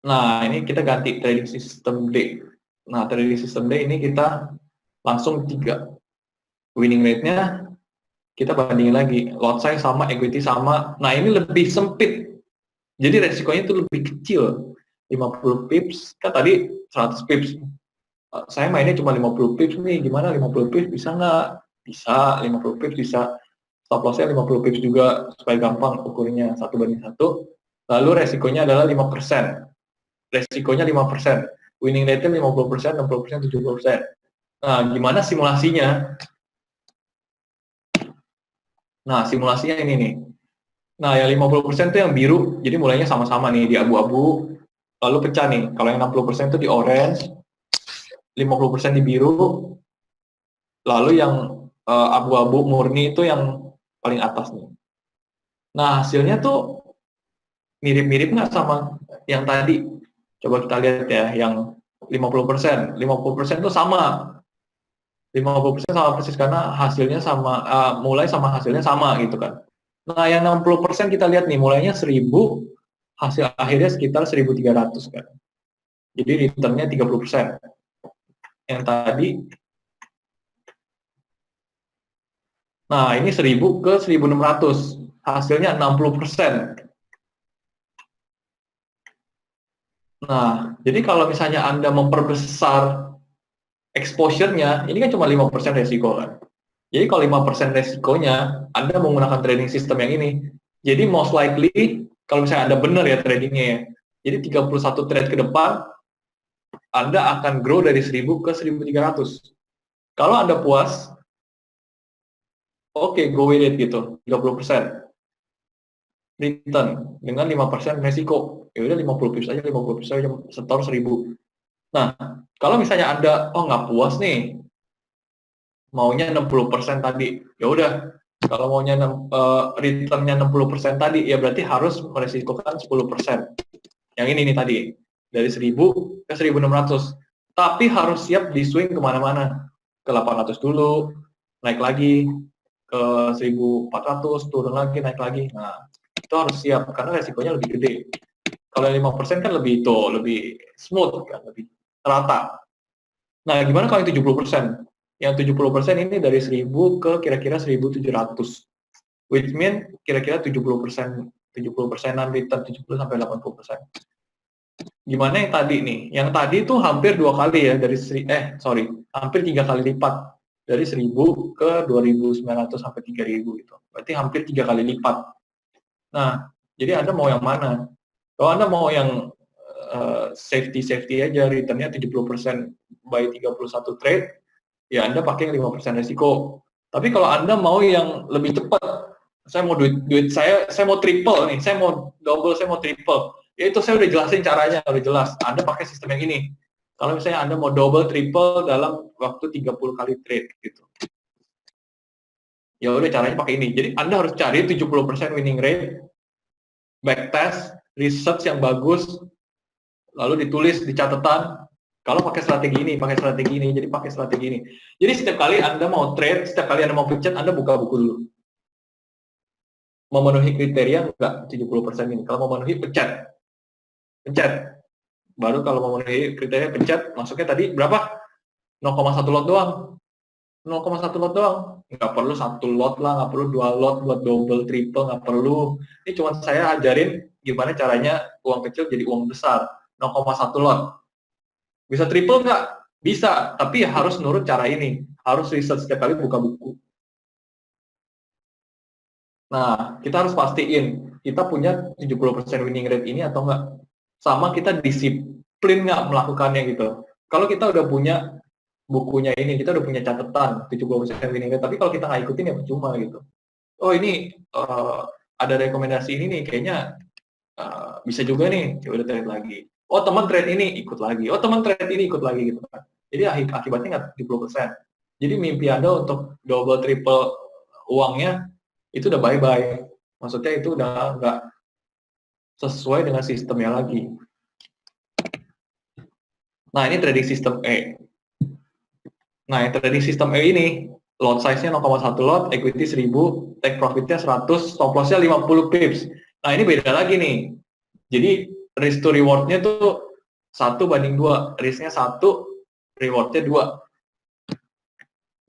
Nah, ini kita ganti trading system D. Nah, trading system D ini kita langsung 3. Winning rate-nya kita bandingin lagi. Lot size sama, equity sama. Nah, ini lebih sempit. Jadi resikonya itu lebih kecil. 50 pips, kan tadi 100 pips. Saya mainnya cuma 50 pips nih, gimana 50 pips bisa nggak? Bisa, 50 pips bisa. Stop loss-nya 50 pips juga, supaya gampang ukurnya 1:1. Lalu resikonya adalah 5%. Resikonya 5%. Winning rate-nya 50%, 60%, 70%. Nah, gimana simulasinya? Nah, simulasinya ini nih. Nah, yang 50% itu yang biru, jadi mulainya sama-sama nih, di abu-abu, lalu pecah nih. Kalau yang 60% itu di orange, 50% di biru, lalu yang abu-abu murni itu yang paling atas nih. Nah, hasilnya tuh mirip-mirip nggak sama yang tadi? Coba kita lihat ya, yang 50%. 50% itu sama. 50% sama persis karena hasilnya sama, mulai sama hasilnya sama gitu kan. Nah, yang 60% kita lihat nih, mulainya 1000, hasil akhirnya sekitar 1300 kan. Jadi returnnya 30%. Yang tadi Nah, ini 1000 ke 1600. Hasilnya 60%. Nah, jadi kalau misalnya Anda memperbesar exposure-nya, ini kan cuma 5% resiko kan. Jadi kalau 5% resikonya, Anda menggunakan trading system yang ini. Jadi most likely, kalau misalnya Anda benar ya tradingnya ya, jadi 31 trade ke depan, Anda akan grow dari 1000 ke 1300. Kalau Anda puas, oke, go with it gitu, 30% return dengan 5% resiko. Ya udah 50 pips aja, 50 pips aja, setor 1000. Nah, kalau misalnya Anda, oh nggak puas nih, maunya 60% tadi, ya udah, kalau maunya returnnya 60% tadi, ya berarti harus meresikokan 10%. Yang ini nih tadi, dari 1000 ke 1600. Tapi harus siap di swing kemana-mana. Ke 800 dulu, naik lagi, ke 1400, turun lagi, naik lagi. Nah, itu harus siap, karena resikonya lebih gede. Kalau 5% kan lebih itu, lebih smooth kan, lebih rata. Nah, gimana kalau yang 70%? Yang 70% ini dari 1000 ke kira-kira 1700. Which mean kira-kira 70%, 70%-an return, 70 sampai 80%. Gimana yang tadi nih? Yang tadi itu hampir 2 kali ya, dari hampir 3 kali lipat. Dari 1000 ke 2900 sampai 3000 gitu. Berarti hampir 3 kali lipat. Nah, jadi Anda mau yang mana? Kalau Anda mau yang safety aja, returnnya 70% by 31 trade, ya Anda pakai 5% resiko. Tapi kalau Anda mau yang lebih cepat, saya mau duit saya mau triple nih, saya mau double, saya mau triple. Ya itu saya udah jelasin caranya, udah jelas. Anda pakai sistem yang ini. Kalau misalnya Anda mau double, triple dalam waktu 30 kali trade gitu. Ya udah caranya pakai ini. Jadi Anda harus cari 70% winning rate, backtest, research yang bagus, lalu ditulis di catatan. Kalau pakai strategi ini, jadi pakai strategi ini. Jadi setiap kali Anda mau trade, setiap kali Anda mau pencet, Anda buka buku dulu. Memenuhi kriteria enggak 70% ini. Kalau memenuhi pencet. Pencet. Baru kalau memenuhi kriteria pencet, masuknya tadi berapa? 0,1 lot doang. 0,1 lot doang. Nggak perlu 1 lot lah, nggak perlu 2 lot buat double, triple, nggak perlu. Ini cuma saya ajarin gimana caranya uang kecil jadi uang besar. 0,1 lot. Bisa triple nggak? Bisa, tapi harus nurut cara ini. Harus riset setiap kali buka buku. Nah, kita harus pastiin kita punya 70% winning rate ini atau enggak. Sama kita disiplin nggak melakukannya gitu. Kalau kita udah punya bukunya ini, kita udah punya catatan 70% winning rate, tapi kalau kita nggak ikutin ya percuma gitu. Oh ini ada rekomendasi ini nih, kayaknya bisa juga nih, ya udah trade lagi. Oh teman trade ini ikut lagi, oh teman trade ini ikut lagi gitu kan. Jadi akibatnya nggak 70%. Jadi mimpi Anda untuk double triple uangnya itu udah bye-bye. Maksudnya itu udah nggak sesuai dengan sistemnya lagi. Nah ini trading system E. Nah yang trading system E ini, lot size-nya 0,1 lot, equity 1000, take profit-nya 100, stop loss-nya 50 pips. Nah ini beda lagi nih. Jadi risk to reward-nya tuh 1:2, risk-nya 1, reward-nya 2.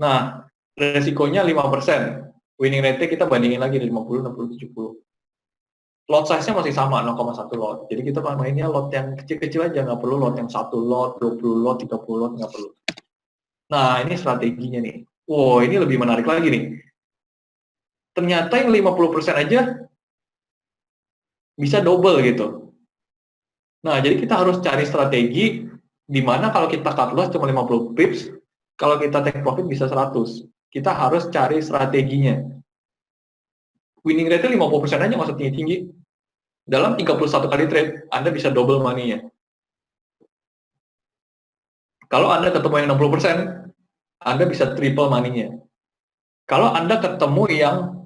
Nah, resikonya 5%. Winning rate-nya kita bandingin lagi dari 50, 60, 70. Lot size-nya masih sama, 0,1 lot. Jadi kita mainnya lot yang kecil-kecil aja, nggak perlu lot yang 1 lot, 20 lot, 30 lot, nggak perlu. Nah, ini strateginya nih. Wow, ini lebih menarik lagi nih. Ternyata yang 50% aja bisa double gitu. Nah, jadi kita harus cari strategi di mana kalau kita cut loss cuma 50 pips, kalau kita take profit bisa 100. Kita harus cari strateginya. Winning rate-nya 50% aja nggak usah tinggi-tinggi. Dalam 31 kali trade, Anda bisa double money-nya. Kalau Anda ketemu yang 60%, Anda bisa triple money-nya. Kalau Anda ketemu yang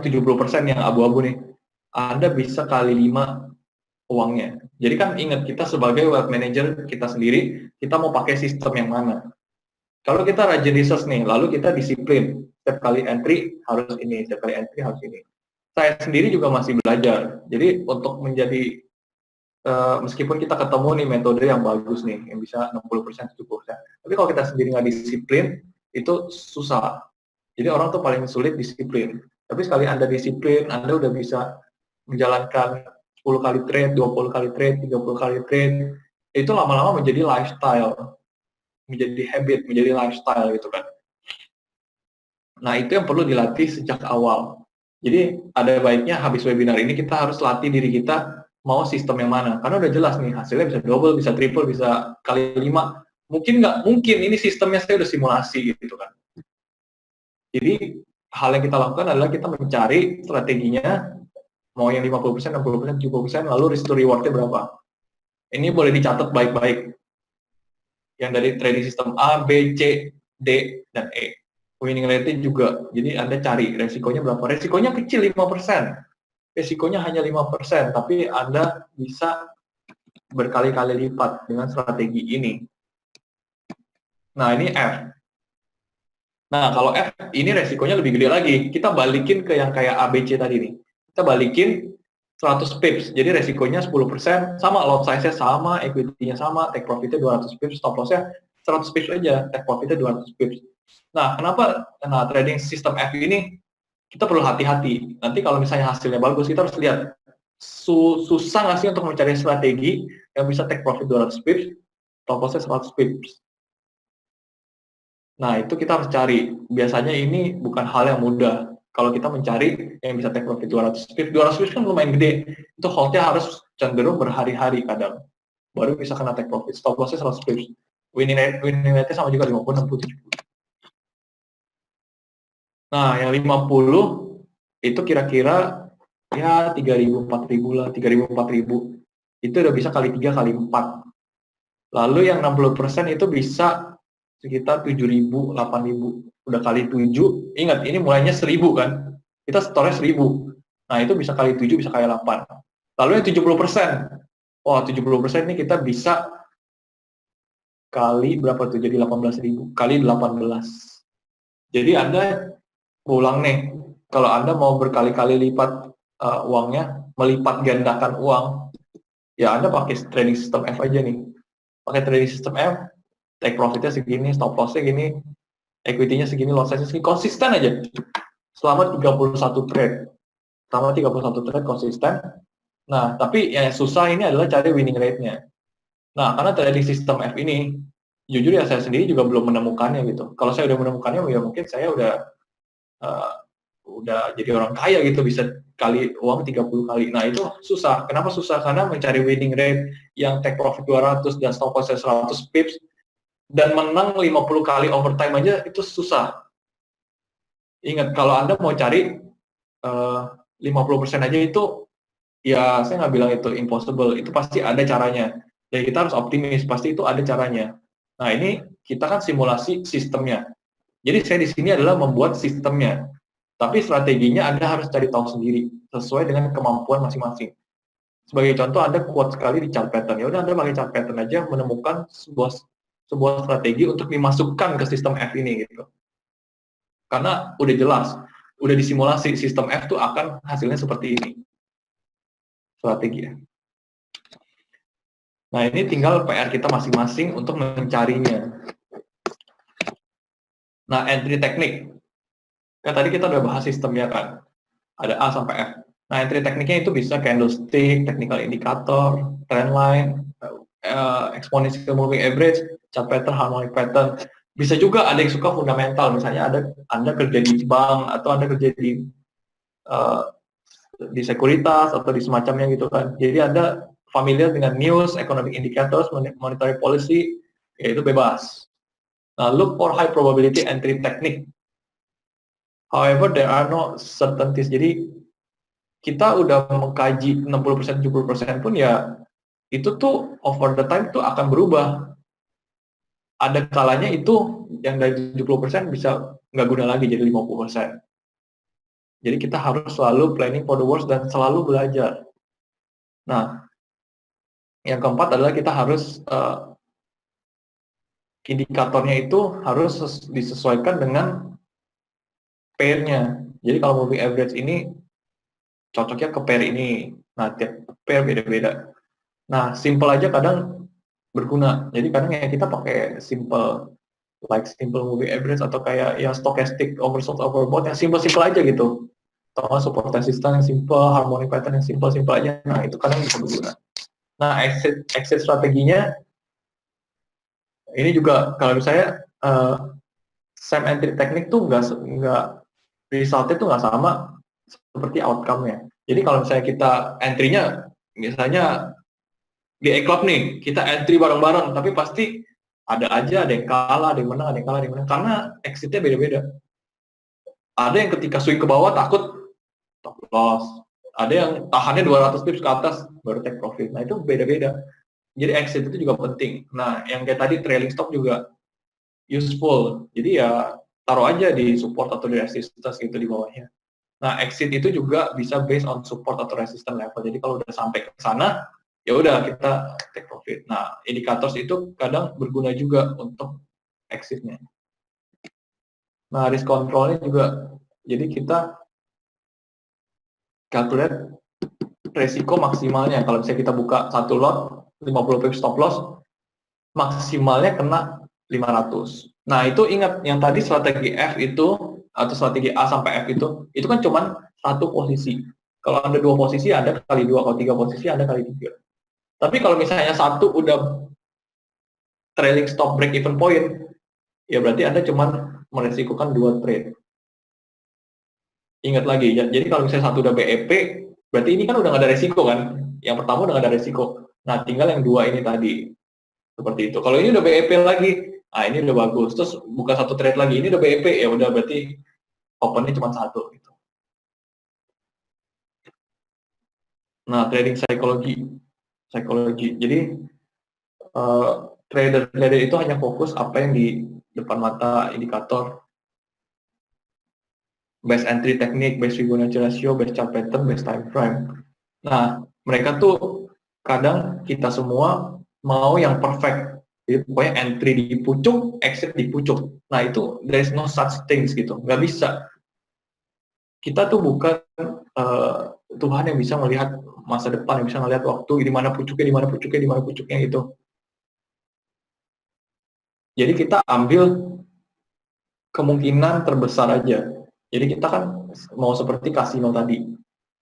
70% yang abu-abu nih, Anda bisa kali 5 uangnya. Jadi kan ingat, kita sebagai wealth manager kita sendiri, kita mau pakai sistem yang mana. Kalau kita rajin research nih, lalu kita disiplin, setiap kali entry harus ini, setiap kali entry harus ini. Saya sendiri juga masih belajar. Jadi untuk menjadi meskipun kita ketemu nih metode yang bagus nih, yang bisa 60%, 70%. Tapi kalau kita sendiri nggak disiplin, itu susah. Jadi orang tuh paling sulit disiplin. Tapi sekali Anda disiplin, Anda udah bisa menjalankan 10 kali trade, 20 kali trade, 30 kali trade, itu lama-lama menjadi lifestyle, menjadi habit, menjadi lifestyle gitu kan. Nah, itu yang perlu dilatih sejak awal. Jadi, ada baiknya habis webinar ini kita harus latih diri kita mau sistem yang mana. Karena udah jelas nih, hasilnya bisa double, bisa triple, bisa kali 5. Mungkin nggak mungkin, ini sistemnya saya udah simulasi gitu kan. Jadi, hal yang kita lakukan adalah kita mencari strateginya, mau yang 50%, 60%, 70%, lalu risk to reward-nya berapa. Ini boleh dicatat baik-baik. Yang dari trading system A, B, C, D, dan E. Winning rate juga. Jadi Anda cari resikonya berapa. Resikonya kecil 5%. Resikonya hanya 5%, tapi Anda bisa berkali-kali lipat dengan strategi ini. Nah, ini F. Nah, kalau F, ini resikonya lebih gede lagi. Kita balikin ke yang kayak ABC tadi nih. Kita balikin 100 pips. Jadi resikonya 10%, sama lot size-nya sama, equity-nya sama, take profit-nya 200 pips, stop loss-nya 100 pips aja, take profit-nya 200 pips. Nah, kenapa trading sistem F ini kita perlu hati-hati. Nanti kalau misalnya hasilnya bagus, kita harus lihat susah nggak sih untuk mencari strategi yang bisa take profit 200 pips, stop loss-nya 100 pips. Nah, itu kita harus cari. Biasanya ini bukan hal yang mudah. Kalau kita mencari yang bisa take profit 200 pips, 200 pips kan lumayan gede. Itu hold-nya harus cenderung berhari-hari kadang. Baru bisa kena take profit. Stop loss-nya 100 pips. Winning rate-nya sama juga 50, 60, 70. Nah, yang 50 itu kira-kira ya 3.000, 4.000 lah. 3.000, 4.000. Itu udah bisa kali 3, kali 4. Lalu yang 60% itu bisa sekitar 7.000, 8.000. Udah kali 7, ingat ini mulainya 1.000 kan. Kita store-nya 1.000. Nah, itu bisa kali 7, bisa kali 8. Lalu yang 70%. Wah, 70% ini kita bisa kali berapa tuh? Jadi 18.000. Kali 18. Jadi Anda ulang nih, kalau Anda mau berkali-kali lipat uangnya, melipat gandakan uang, ya Anda pakai trading system F aja nih. Pakai trading system F, take profitnya segini, stop lossnya gini, equity-nya segini, loss size-nya segini, konsisten aja. Selama 31 trade. Selama 31 trade konsisten. Nah, tapi yang susah ini adalah cari winning rate-nya. Nah, karena trading system F ini, jujur ya saya sendiri juga belum menemukannya gitu. Kalau saya udah menemukannya, ya mungkin saya udah jadi orang kaya gitu, bisa kali uang 30 kali. Nah, itu susah. Kenapa susah? Karena mencari winning rate yang take profit 200 dan stop loss 100 pips dan menang 50 kali overtime aja itu susah. Ingat, kalau Anda mau cari 50% aja itu, ya saya nggak bilang itu impossible, itu pasti ada caranya. Jadi kita harus optimis, pasti itu ada caranya. Nah, ini kita kan simulasi sistemnya. Jadi saya di sini adalah membuat sistemnya. Tapi strateginya Anda harus cari tahu sendiri, sesuai dengan kemampuan masing-masing. Sebagai contoh, Anda kuat sekali di chart pattern. Ya udah Anda pakai chart pattern aja, menemukan sebuah strategi untuk dimasukkan ke sistem F ini gitu. Karena udah jelas, udah disimulasi sistem F tuh akan hasilnya seperti ini. Strategi ya. Nah, ini tinggal PR kita masing-masing untuk mencarinya. Nah, entry teknik. Kan tadi kita udah bahas sistemnya kan. Ada A sampai F. Nah, entry tekniknya itu bisa candlestick, technical indicator, trend line, exponential moving average, chart pattern, harmonic pattern. Bisa juga ada yang suka fundamental, misalnya Anda kerja di bank atau Anda kerja di sekuritas atau di semacamnya gitu kan. Jadi Anda familiar dengan news, economic indicators, monetary policy, yaitu bebas. Nah, look for high probability entry technique. However, there are no certainties. Jadi kita udah mengkaji 60%, 70% pun ya itu tuh over the time tuh akan berubah. Ada kalanya itu yang dari 70% bisa nggak guna lagi jadi 50%. Jadi kita harus selalu planning for the worst dan selalu belajar. Nah, yang keempat adalah kita harus indikatornya itu harus disesuaikan dengan pair-nya. Jadi kalau moving average ini cocoknya ke pair ini. Nah, tiap pair beda-beda. Nah, simple aja kadang berguna. Jadi kadang ya kita pakai simple like simple moving average atau kayak ya stochastic oversold overbought yang simple aja gitu. Atau support resistance yang simple, harmonic pattern yang simple aja. Nah, itu kadang bisa berguna. Nah, exit strateginya ini juga kalau saya same entry teknik tuh nggak resultnya tuh nggak sama seperti outcome-nya. Jadi kalau misalnya kita entry-nya misalnya di E-Club nih, kita entry bareng-bareng, tapi pasti ada yang kalah, ada yang menang, karena exit-nya beda-beda. Ada yang ketika swing ke bawah takut stop loss, ada yang tahannya 200 pips ke atas baru take profit. Nah, itu beda-beda. Jadi exit itu juga penting. Nah, yang kayak tadi trailing stop juga useful. Jadi ya taruh aja di support atau di resistance gitu di bawahnya. Nah, exit itu juga bisa based on support atau resistance level. Jadi kalau udah sampai ke sana, ya udah kita take profit. Nah, indikator itu kadang berguna juga untuk exitnya. Nah, risk controlnya juga. Jadi kita calculate resiko maksimalnya. Kalau misalnya kita buka satu lot, 50 pips stop loss, maksimalnya kena 500. Nah, itu ingat yang tadi strategi F itu atau strategi A sampai F itu kan cuma satu posisi. Kalau ada dua posisi ada kali dua, kalau tiga posisi ada kali tiga. Tapi kalau misalnya satu udah trailing stop break even point, ya berarti Anda cuma meresikukan dua trade. Ingat lagi, ya, jadi kalau misalnya satu udah BEP, berarti ini kan udah nggak ada resiko kan? Yang pertama udah nggak ada resiko. Nah, tinggal yang dua ini tadi. Seperti itu. Kalau ini udah BEP lagi, ini udah bagus. Terus buka satu trade lagi, ini udah BEP, ya udah berarti opennya cuma satu. Gitu. Nah, trading psikologi. Jadi, trader itu hanya fokus apa yang di depan mata indikator, base entry teknik, base Fibonacci ratio, base chart pattern, base time frame. Nah, mereka tuh kadang kita semua mau yang perfect. Jadi pokoknya entry di pucuk, exit di pucuk. Nah, itu there is no such things gitu. Nggak bisa. Kita tuh bukan Tuhan yang bisa melihat masa depan, yang bisa melihat waktu, di mana pucuknya gitu. Jadi kita ambil kemungkinan terbesar aja. Jadi kita kan mau seperti kasino tadi.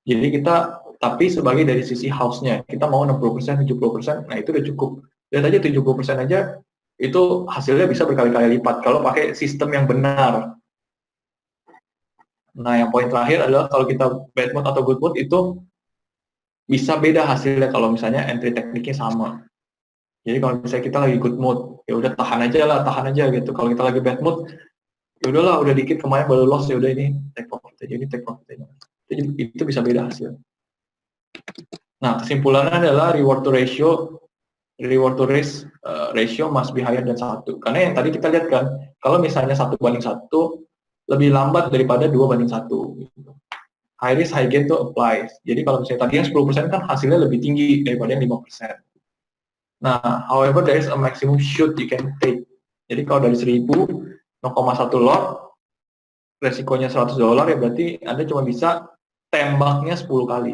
Jadi kita tapi sebagai dari sisi house-nya, kita mau 60%, 70%, nah itu udah cukup. Lihat aja 70% aja itu hasilnya bisa berkali-kali lipat kalau pakai sistem yang benar. Nah, yang poin terakhir adalah kalau kita bad mood atau good mood itu bisa beda hasilnya kalau misalnya entry tekniknya sama. Jadi kalau misalnya kita lagi good mood, ya udah tahan aja gitu. Kalau kita lagi bad mood, ya udahlah, udah dikit kemarin baru loss, ya udah ini take profit aja. Itu bisa beda hasil. Nah, kesimpulannya adalah reward to risk ratio must be higher than 1. Karena yang tadi kita lihat kan, kalau misalnya 1:1 lebih lambat daripada 2:1. Gitu. High risk high gain to applies. Jadi kalau misalnya tadi yang 10% kan hasilnya lebih tinggi daripada yang 5%. Nah, however there is a maximum shoot you can take. Jadi kalau dari 1.000, 0,1 lot, resikonya $100 ya berarti Anda cuma bisa tembaknya 10 kali.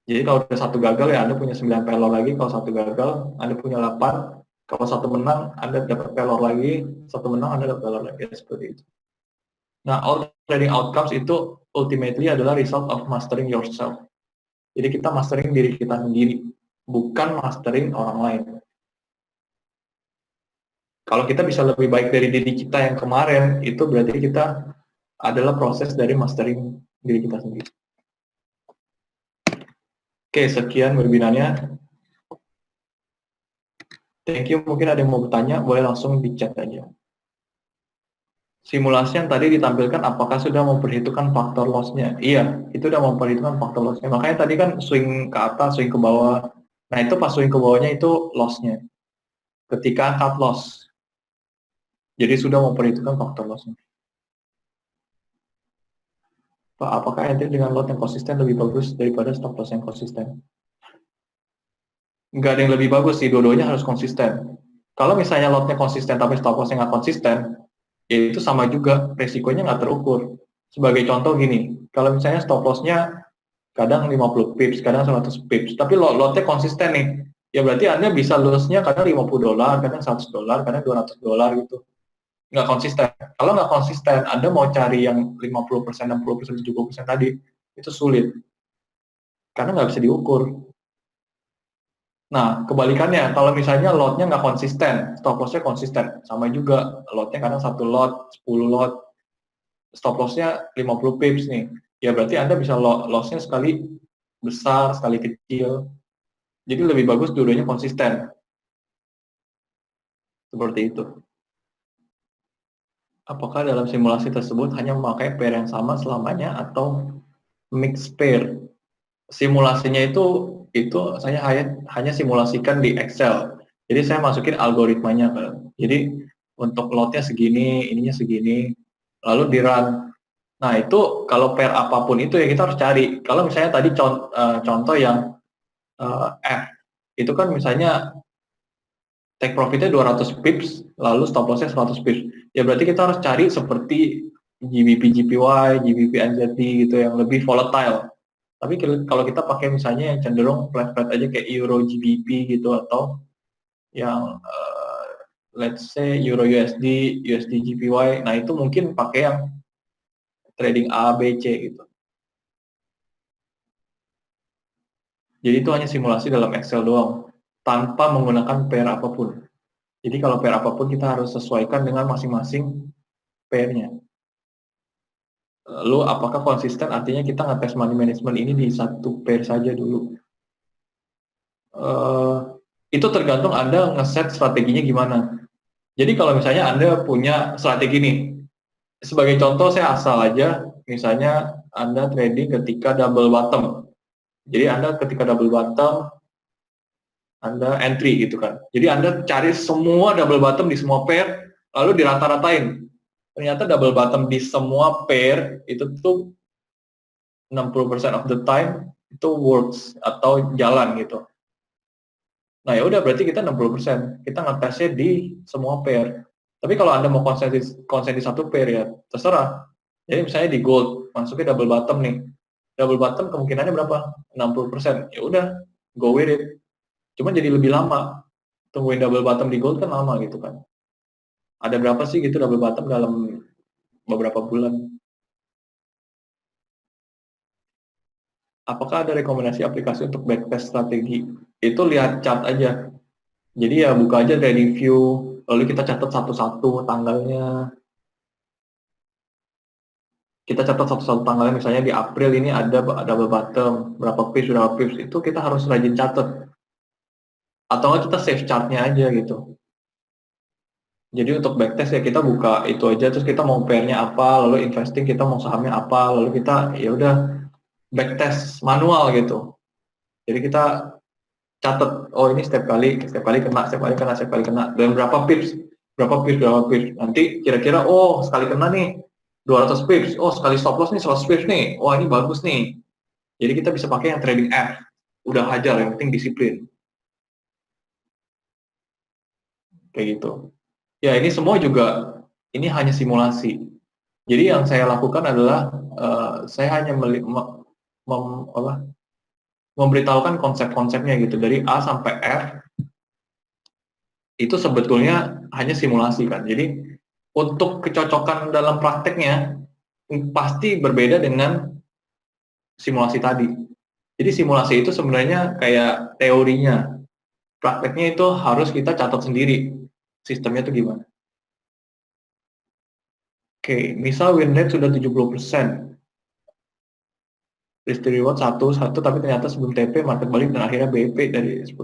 Jadi kalau ada satu gagal ya Anda punya 9 pelor lagi, kalau satu gagal Anda punya 8, kalau satu menang Anda dapat pelor lagi, satu menang Anda dapat pelor lagi, seperti itu. Nah, all trading outcomes itu ultimately adalah result of mastering yourself. Jadi kita mastering diri kita sendiri, bukan mastering orang lain. Kalau kita bisa lebih baik dari diri kita yang kemarin, itu berarti kita adalah proses dari mastering diri kita sendiri. Oke, sekian webinarnya. Thank you. Mungkin ada yang mau bertanya, boleh langsung di chat aja. Simulasi yang tadi ditampilkan, apakah sudah memperhitungkan faktor loss-nya? Iya, itu sudah memperhitungkan faktor loss-nya. Makanya tadi kan swing ke atas, swing ke bawah. Nah, itu pas swing ke bawahnya itu loss-nya. Ketika cut loss. Jadi sudah memperhitungkan faktor loss-nya. Pak, apakah entry dengan lot yang konsisten lebih bagus daripada stop loss yang konsisten? Nggak ada yang lebih bagus sih, dua-duanya harus konsisten. Kalau misalnya lotnya konsisten tapi stop loss-nya nggak konsisten, ya itu sama juga, resikonya nggak terukur. Sebagai contoh gini, kalau misalnya stop loss-nya kadang 50 pips, kadang 100 pips, tapi lotnya konsisten nih, ya berarti Anda bisa loss-nya kadang $50, kadang $100, kadang $200 gitu. Nggak konsisten. Kalau nggak konsisten, Anda mau cari yang 50%, 60%, 70% tadi, itu sulit. Karena nggak bisa diukur. Nah, kebalikannya, kalau misalnya lotnya nggak konsisten, stop loss-nya konsisten, sama juga, lotnya kadang 1 lot, 10 lot, stop loss-nya 50 pips nih, ya berarti Anda bisa loss-nya sekali besar, sekali kecil, jadi lebih bagus dua-duanya konsisten, seperti itu. Apakah dalam simulasi tersebut hanya memakai pair yang sama selamanya atau mix pair? Simulasinya itu saya hanya simulasikan di Excel. Jadi saya masukin algoritmanya kan. Jadi untuk lotnya segini, ininya segini, lalu di run. Nah itu kalau pair apapun itu ya kita harus cari. Kalau misalnya tadi contoh yang F, itu kan misalnya take profitnya 200 pips, lalu stop lossnya 100 pips. Ya berarti kita harus cari seperti GBP GPY, GBP NZD gitu yang lebih volatile. Tapi kalau kita pakai misalnya yang cenderung flat-flat aja kayak Euro GBP gitu atau yang let's say Euro USD, USD GPY, nah itu mungkin pakai yang trading A, B, C gitu. Jadi itu hanya simulasi dalam Excel doang, tanpa menggunakan pair apapun. Jadi kalau pair apapun kita harus sesuaikan dengan masing-masing pairnya. Lalu apakah konsisten artinya kita ngetes money management ini di satu pair saja dulu? Itu tergantung Anda ngeset strateginya gimana. Jadi kalau misalnya Anda punya strategi nih, sebagai contoh saya asal aja, misalnya Anda trading ketika double bottom. Jadi Anda ketika double bottom, Anda entry gitu kan. Jadi Anda cari semua double bottom di semua pair, lalu dirata-ratain. Ternyata double bottom di semua pair itu tuh 60% of the time itu works atau jalan gitu. Nah ya udah berarti kita 60%. Kita ngetesnya di semua pair. Tapi kalau Anda mau konsen di satu pair ya terserah. Jadi misalnya di gold masuknya double bottom nih. Double bottom kemungkinannya berapa? 60%. Ya udah, go with it. Cuma jadi lebih lama. Tungguin double bottom di gold kan lama gitu kan. Ada berapa sih gitu double bottom dalam beberapa bulan? Apakah ada rekomendasi aplikasi untuk backtest strategi? Itu lihat chart aja. Jadi ya buka aja trading view, lalu kita catat satu-satu tanggalnya. Kita catat satu-satu tanggalnya, misalnya di April ini ada double bottom, berapa pips, itu kita harus rajin catat. Atau nggak kita save chartnya aja gitu. Jadi untuk backtest ya kita buka itu aja, terus kita mau pairnya apa, lalu investing kita mau sahamnya apa, lalu kita ya udah backtest manual gitu. Jadi kita catat, oh ini setiap kali kena, setiap kali kena, setiap kali kena, dan berapa pips, nanti kira-kira oh sekali kena nih 200 pips, oh sekali stop loss nih 100 pips nih, wah ini bagus nih. Jadi kita bisa pakai yang trading F, udah hajar, yang penting disiplin, kayak gitu. Ya ini semua juga, ini hanya simulasi. Jadi yang saya lakukan adalah saya hanya memberitahukan konsep-konsepnya gitu dari A sampai F, itu sebetulnya hanya simulasi kan. Jadi untuk kecocokan dalam prakteknya pasti berbeda dengan simulasi tadi. Jadi simulasi itu sebenarnya kayak teorinya, prakteknya itu harus kita catat sendiri sistemnya itu gimana. Oke, misal win rate sudah 70%, risk to reward 1, tapi ternyata sebelum TP market balik dan akhirnya BEP dari 10.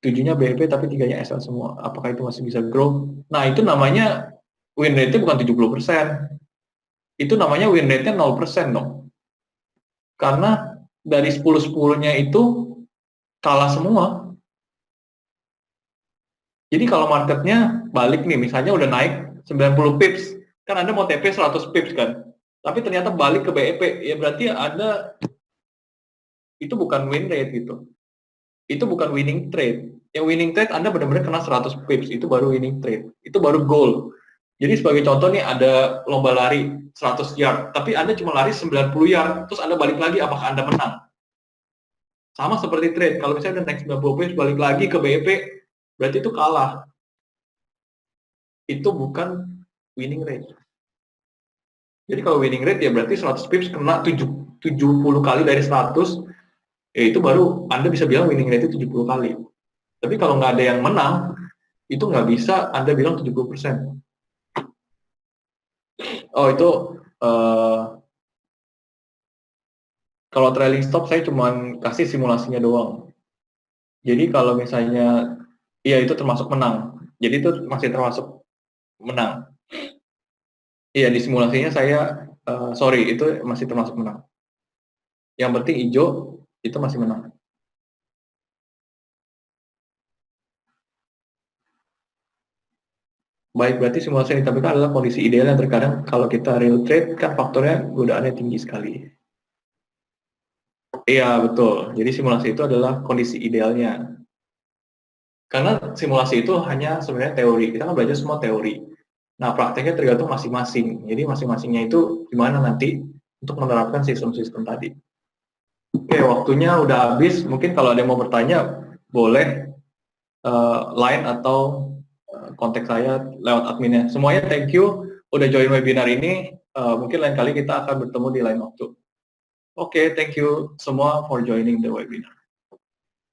7-nya BEP tapi 3-nya SL semua. Apakah itu masih bisa grow? Nah, itu namanya win rate-nya bukan 70%. Itu namanya win rate-nya 0% dong. Karena dari 10-10-nya itu kalah semua. Jadi kalau marketnya balik nih, misalnya udah naik 90 pips, kan Anda mau TP 100 pips kan? Tapi ternyata balik ke BEP, ya berarti Anda itu bukan win rate gitu. Itu bukan winning trade. Yang winning trade Anda benar-benar kena 100 pips, itu baru winning trade. Itu baru goal. Jadi sebagai contoh nih ada lomba lari 100 yard, tapi Anda cuma lari 90 yard, terus Anda balik lagi, apakah Anda menang? Sama seperti trade, kalau misalnya udah naik 90 pips balik lagi ke BEP, berarti itu kalah. Itu bukan winning rate. Jadi kalau winning rate ya berarti 100 pips kena 70 kali dari 100, ya itu baru Anda bisa bilang winning rate itu 70 kali. Tapi kalau nggak ada yang menang, itu nggak bisa Anda bilang 70%. Oh itu, kalau trailing stop saya cuma kasih simulasinya doang. Jadi kalau misalnya, iya itu termasuk menang. Jadi itu masih termasuk menang. Iya di simulasinya saya, sorry itu masih termasuk menang. Yang penting hijau itu masih menang. Baik, berarti simulasi yang ditampilkan adalah kondisi ideal yang terkadang kalau kita real trade kan faktornya godaannya tinggi sekali. Iya betul. Jadi simulasi itu adalah kondisi idealnya. Karena simulasi itu hanya sebenarnya teori. Kita kan belajar semua teori. Nah, prakteknya tergantung masing-masing. Jadi masing-masingnya itu gimana nanti untuk menerapkan sistem-sistem tadi. Oke, waktunya udah habis. Mungkin kalau ada yang mau bertanya, boleh line atau kontak saya lewat adminnya. Semuanya thank you udah join webinar ini. Mungkin lain kali kita akan bertemu di lain waktu. Oke, thank you semua for joining the webinar.